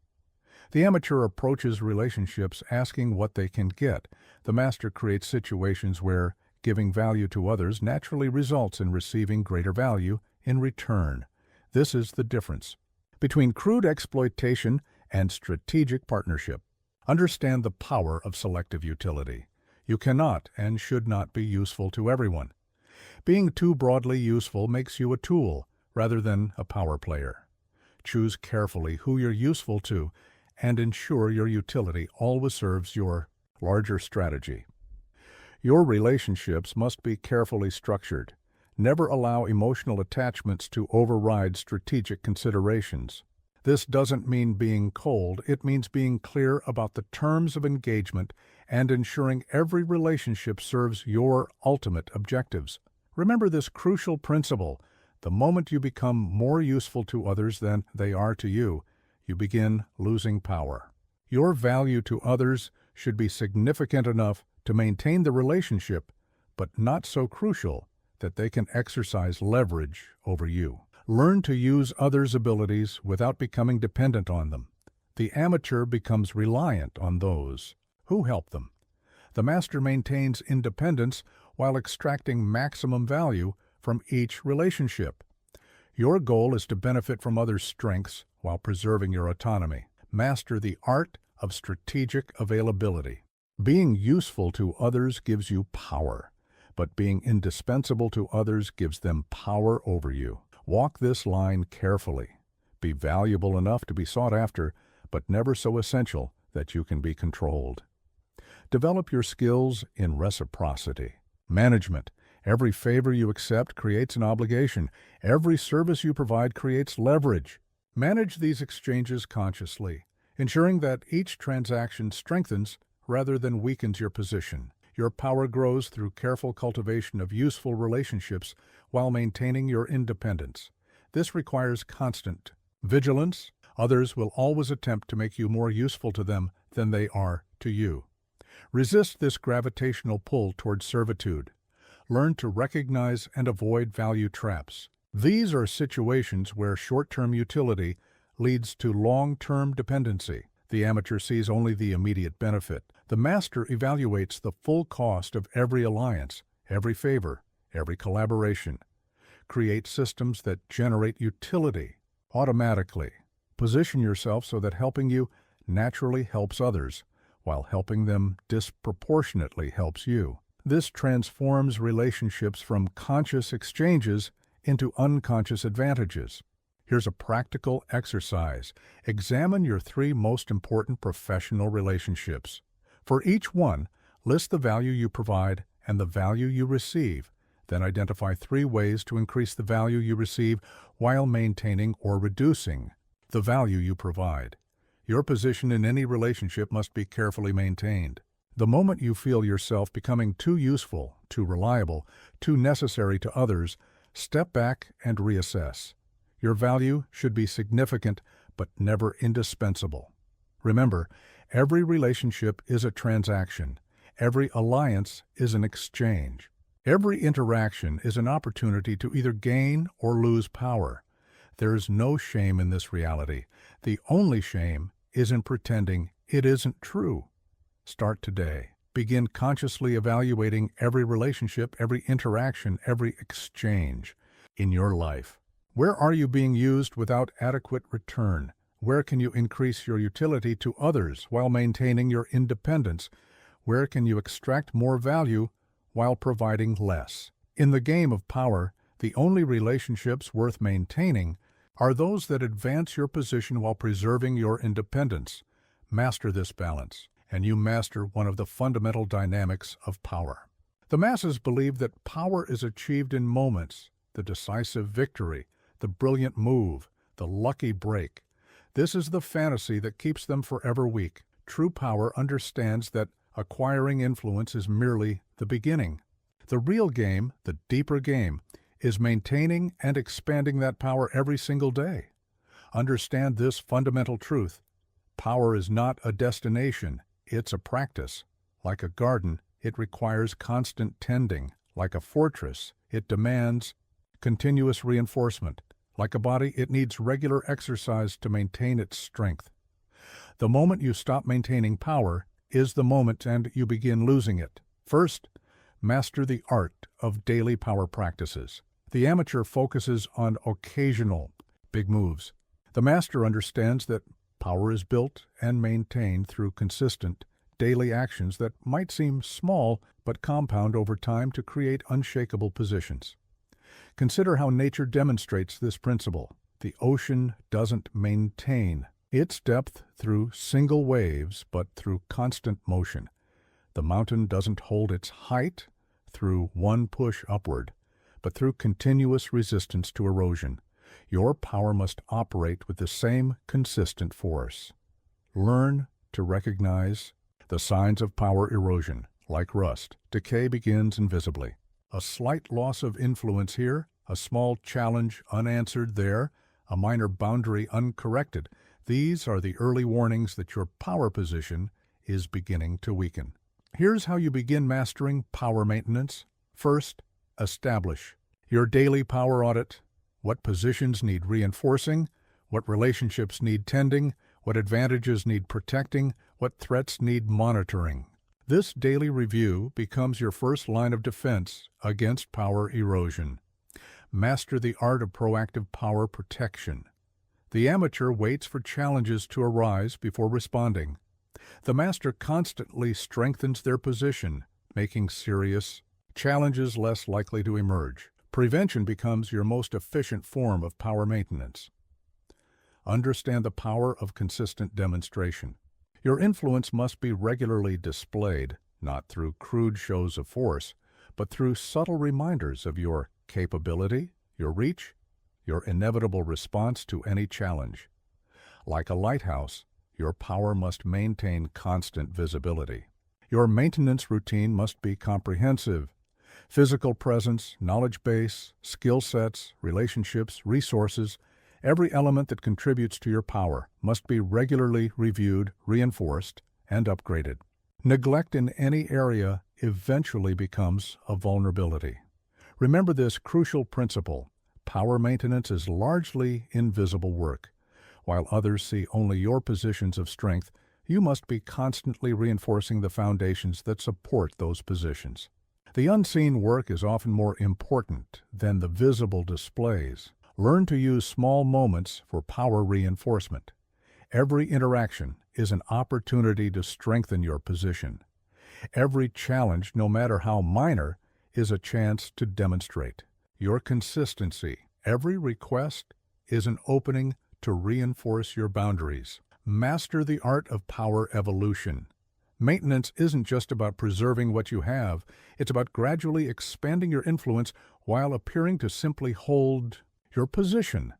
The amateur approaches relationships asking what they can get. The master creates situations where giving value to others naturally results in receiving greater value in return. This is the difference between crude exploitation and strategic partnership. Understand the power of selective utility. You cannot and should not be useful to everyone. Being too broadly useful makes you a tool rather than a power player. Choose carefully who you're useful to and ensure your utility always serves your larger strategy. Your relationships must be carefully structured. Never allow emotional attachments to override strategic considerations. This doesn't mean being cold, it means being clear about the terms of engagement and ensuring every relationship serves your ultimate objectives. Remember this crucial principle: the moment you become more useful to others than they are to you, you begin losing power. Your value to others should be significant enough to maintain the relationship, but not so crucial that they can exercise leverage over you. Learn to use others' abilities without becoming dependent on them. The amateur becomes reliant on those who help them. The master maintains independence while extracting maximum value from each relationship. Your goal is to benefit from others' strengths while preserving your autonomy. Master the art of strategic availability. Being useful to others gives you power, but being indispensable to others gives them power over you. Walk this line carefully. Be valuable enough to be sought after, but never so essential that you can be controlled. Develop your skills in reciprocity. Management. Every favor you accept creates an obligation. Every service you provide creates leverage. Manage these exchanges consciously, ensuring that each transaction strengthens rather than weakens your position. Your power grows through careful cultivation of useful relationships while maintaining your independence. This requires constant vigilance. Others will always attempt to make you more useful to them than they are to you. Resist this gravitational pull toward servitude. Learn to recognize and avoid value traps. These are situations where short-term utility leads to long-term dependency. The amateur sees only the immediate benefit. The master evaluates the full cost of every alliance, every favor, every collaboration. Create systems that generate utility automatically. Position yourself so that helping you naturally helps others, while helping them disproportionately helps you. This transforms relationships from conscious exchanges into unconscious advantages. Here's a practical exercise. Examine your 3 most important professional relationships. For each one, list the value you provide and the value you receive. Then identify 3 ways to increase the value you receive while maintaining or reducing the value you provide. Your position in any relationship must be carefully maintained. The moment you feel yourself becoming too useful, too reliable, too necessary to others, step back and reassess. Your value should be significant, but never indispensable. Remember, every relationship is a transaction. Every alliance is an exchange. Every interaction is an opportunity to either gain or lose power. There is no shame in this reality. The only shame is in pretending it isn't true. Start today. Begin consciously evaluating every relationship, every interaction, every exchange in your life. Where are you being used without adequate return? Where can you increase your utility to others while maintaining your independence? Where can you extract more value while providing less? In the game of power, the only relationships worth maintaining are those that advance your position while preserving your independence. Master this balance, and you master one of the fundamental dynamics of power. The masses believe that power is achieved in moments, the decisive victory, the brilliant move, the lucky break. This is the fantasy that keeps them forever weak. True power understands that acquiring influence is merely the beginning. The real game, the deeper game, is maintaining and expanding that power every single day. Understand this fundamental truth. Power is not a destination, it's a practice. Like a garden, it requires constant tending. Like a fortress, it demands continuous reinforcement. Like a body, it needs regular exercise to maintain its strength. The moment you stop maintaining power is the moment and you begin losing it. First, master the art of daily power practices. The amateur focuses on occasional big moves. The master understands that power is built and maintained through consistent daily actions that might seem small but compound over time to create unshakable positions. Consider how nature demonstrates this principle. The ocean doesn't maintain its depth through single waves, but through constant motion. The mountain doesn't hold its height through one push upward, but through continuous resistance to erosion. Your power must operate with the same consistent force. Learn to recognize the signs of power erosion. Like rust, decay begins invisibly. A slight loss of influence here, a small challenge unanswered there, a minor boundary uncorrected. These are the early warnings that your power position is beginning to weaken. Here's how you begin mastering power maintenance. First, establish your daily power audit. What positions need reinforcing? What relationships need tending? What advantages need protecting? What threats need monitoring? This daily review becomes your first line of defense against power erosion. Master the art of proactive power protection. The amateur waits for challenges to arise before responding. The master constantly strengthens their position, making serious challenges less likely to emerge. Prevention becomes your most efficient form of power maintenance. Understand the power of consistent demonstration. Your influence must be regularly displayed, not through crude shows of force, but through subtle reminders of your capability, your reach, your inevitable response to any challenge. Like a lighthouse, your power must maintain constant visibility. Your maintenance routine must be comprehensive. Physical presence, knowledge base, skill sets, relationships, resources, every element that contributes to your power must be regularly reviewed, reinforced, and upgraded. Neglect in any area eventually becomes a vulnerability. Remember this crucial principle: power maintenance is largely invisible work. While others see only your positions of strength, you must be constantly reinforcing the foundations that support those positions. The unseen work is often more important than the visible displays. Learn to use small moments for power reinforcement. Every interaction is an opportunity to strengthen your position. Every challenge, no matter how minor, is a chance to demonstrate your consistency. Every request is an opening to reinforce your boundaries. Master the art of power evolution. Maintenance isn't just about preserving what you have, it's about gradually expanding your influence while appearing to simply hold your position.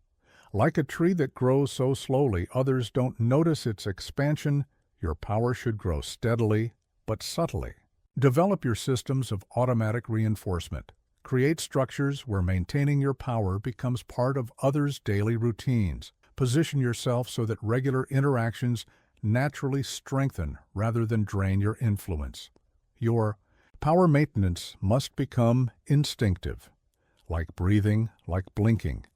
Like a tree that grows so slowly others don't notice its expansion, your power should grow steadily but subtly. Develop your systems of automatic reinforcement. Create structures where maintaining your power becomes part of others' daily routines. Position yourself so that regular interactions naturally strengthen rather than drain your influence. Your power maintenance must become instinctive, like breathing, like blinking.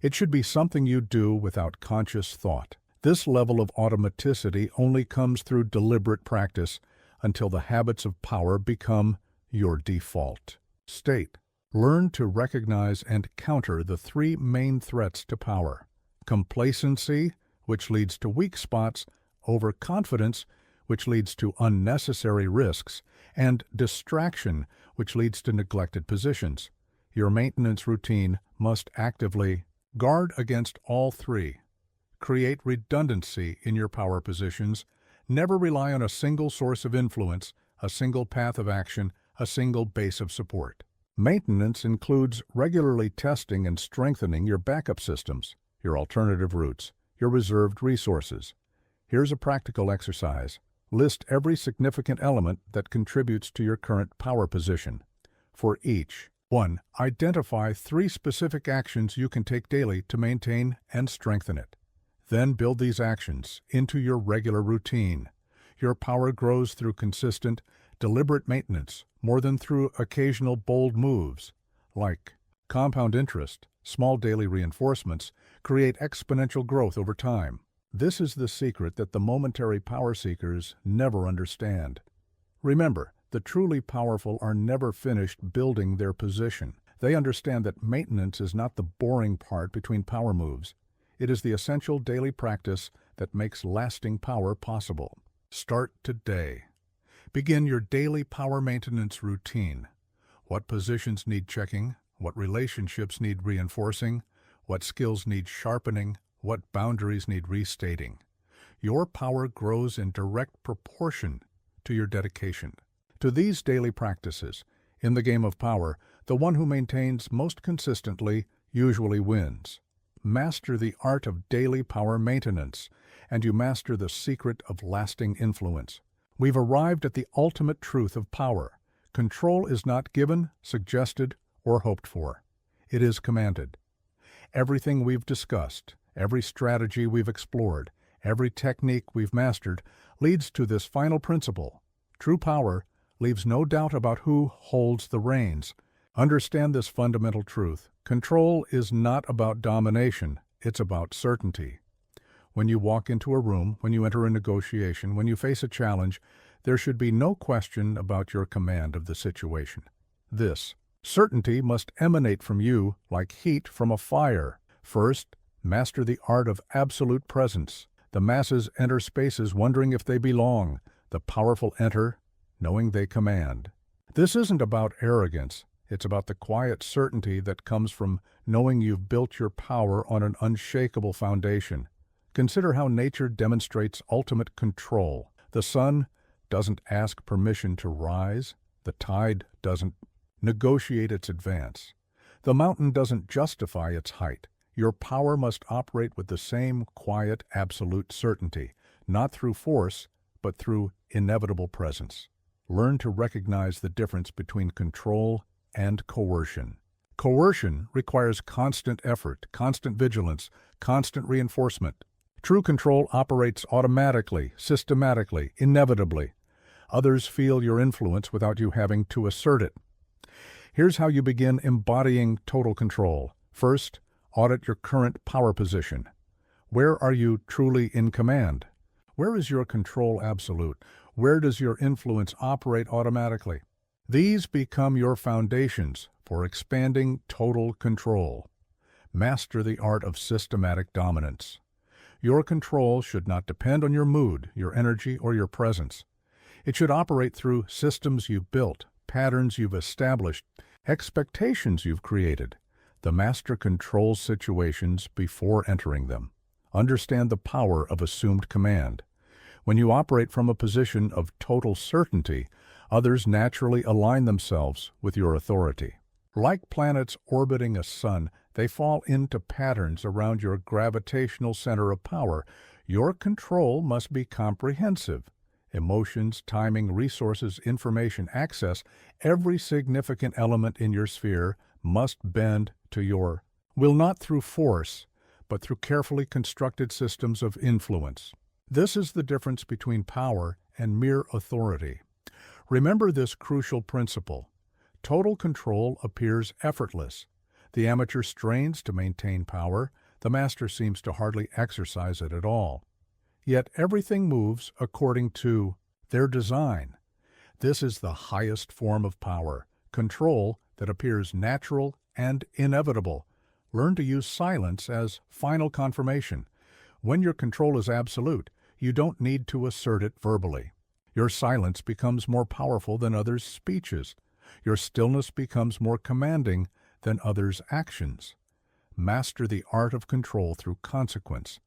It should be something you do without conscious thought. This level of automaticity only comes through deliberate practice until the habits of power become your default state. Learn to recognize and counter the three main threats to power: complacency, which leads to weak spots, overconfidence, which leads to unnecessary risks, and distraction, which leads to neglected positions. Your maintenance routine must actively guard against all three. Create redundancy in your power positions. Never rely on a single source of influence, a single path of action, a single base of support. Maintenance includes regularly testing and strengthening your backup systems, your alternative routes, your reserved resources. Here's a practical exercise. List every significant element that contributes to your current power position. For each, 1. Identify 3 specific actions you can take daily to maintain and strengthen it. Then build these actions into your regular routine. Your power grows through consistent, deliberate maintenance more than through occasional bold moves. Like compound interest, small daily reinforcements create exponential growth over time. This is the secret that the momentary power seekers never understand. Remember, the truly powerful are never finished building their position. They understand that maintenance is not the boring part between power moves. It is the essential daily practice that makes lasting power possible. Start today. Begin your daily power maintenance routine. What positions need checking? What relationships need reinforcing? What skills need sharpening? What boundaries need restating? Your power grows in direct proportion to your dedication. To these daily practices, in the game of power, the one who maintains most consistently usually wins. master the art of daily power maintenance, and you master the secret of lasting influence. We've arrived at the ultimate truth of power. Control is not given, suggested, or hoped for. It is commanded. Everything we've discussed, every strategy we've explored, every technique we've mastered leads to this final principle. True power leaves no doubt about who holds the reins. Understand this fundamental truth. Control is not about domination, it's about certainty. When you walk into a room, when you enter a negotiation, when you face a challenge, there should be no question about your command of the situation. This certainty must emanate from you like heat from a fire. First, master the art of absolute presence. The masses enter spaces wondering if they belong. The powerful enter, knowing they command. This isn't about arrogance. It's about the quiet certainty that comes from knowing you've built your power on an unshakable foundation. Consider how nature demonstrates ultimate control. The sun doesn't ask permission to rise. The tide doesn't negotiate its advance. The mountain doesn't justify its height. Your power must operate with the same quiet, absolute certainty, not through force, but through inevitable presence. Learn to recognize the difference between control and coercion. Coercion requires constant effort, constant vigilance, constant reinforcement. True control operates automatically, systematically, inevitably. Others feel your influence without you having to assert it. Here's how you begin embodying total control. First, audit your current power position. Where are you truly in command? Where is your control absolute? Where does your influence operate automatically? These become your foundations for expanding total control. Master the art of systematic dominance. Your control should not depend on your mood, your energy, or your presence. It should operate through systems you've built, patterns you've established, expectations you've created. The master controls situations before entering them. Understand the power of assumed command. When you operate from a position of total certainty, others naturally align themselves with your authority. Like planets orbiting a sun, they fall into patterns around your gravitational center of power. Your control must be comprehensive. Emotions, timing, resources, information, access, every significant element in your sphere must bend to your will, not through force, but through carefully constructed systems of influence. This is the difference between power and mere authority. Remember this crucial principle. Total control appears effortless. The amateur strains to maintain power. The master seems to hardly exercise it at all. Yet everything moves according to their design. This is the highest form of power, control that appears natural and inevitable. Learn to use silence as final confirmation. When your control is absolute, you don't need to assert it verbally. Your silence becomes more powerful than others' speeches. Your stillness becomes more commanding than others' actions. Master the art of control through consequence.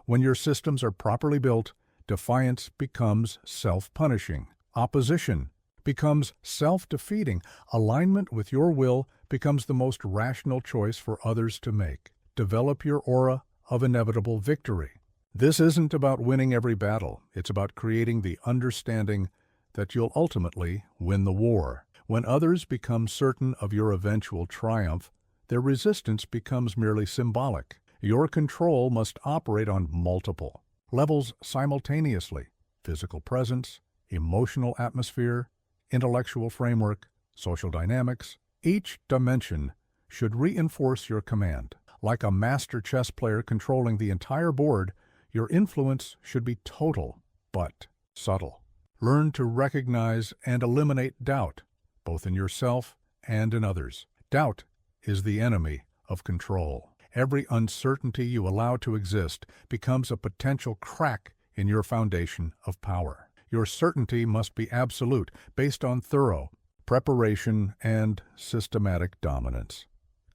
When your systems are properly built, defiance becomes self-punishing. Opposition becomes self-defeating. Alignment with your will becomes the most rational choice for others to make. Develop your aura of inevitable victory. This isn't about winning every battle. It's about creating the understanding that you'll ultimately win the war. When others become certain of your eventual triumph, their resistance becomes merely symbolic. Your control must operate on multiple levels simultaneously: physical presence, emotional atmosphere, intellectual framework, social dynamics. Each dimension should reinforce your command. Like a master chess player controlling the entire board, your influence should be total, but subtle. Learn to recognize and eliminate doubt, both in yourself and in others. Doubt is the enemy of control. Every uncertainty you allow to exist becomes a potential crack in your foundation of power. Your certainty must be absolute, based on thorough preparation and systematic dominance.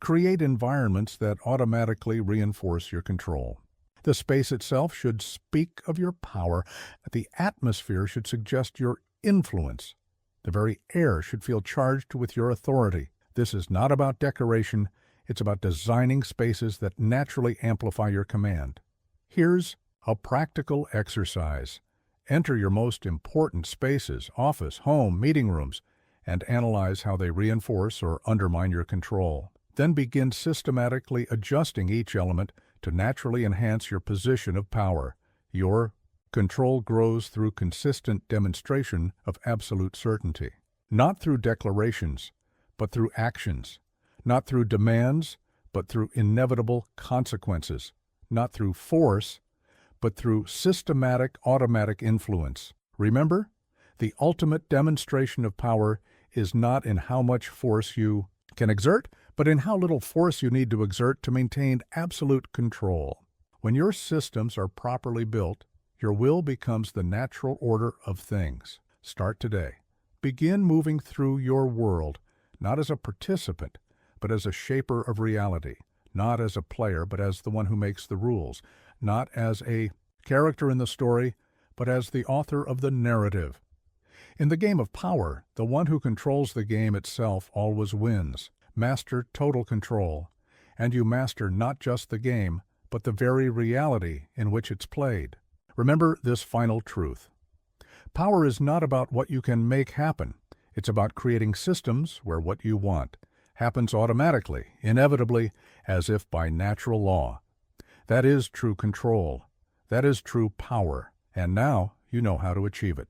Create environments that automatically reinforce your control. The space itself should speak of your power. The atmosphere should suggest your influence. The very air should feel charged with your authority. This is not about decoration, It's about designing spaces that naturally amplify your command. Here's a practical exercise. Enter your most important spaces, office, home, meeting rooms, and analyze how they reinforce or undermine your control. Then begin systematically adjusting each element to naturally enhance your position of power. Your control grows through consistent demonstration of absolute certainty. Not through declarations, but through actions. Not through demands, but through inevitable consequences. Not through force, but through systematic automatic influence. Remember, the ultimate demonstration of power is not in how much force you can exert, but in how little force you need to exert to maintain absolute control. When your systems are properly built, your will becomes the natural order of things. Start today. Begin moving through your world, not as a participant, but as a shaper of reality, not as a player, but as the one who makes the rules, not as a character in the story, but as the author of the narrative. In the game of power, the one who controls the game itself always wins. Master total control, and you master not just the game, but the very reality in which it's played. Remember this final truth. Power is not about what you can make happen. It's about creating systems where what you want happens automatically, inevitably, as if by natural law. That is true control. That is true power. And now you know how to achieve it.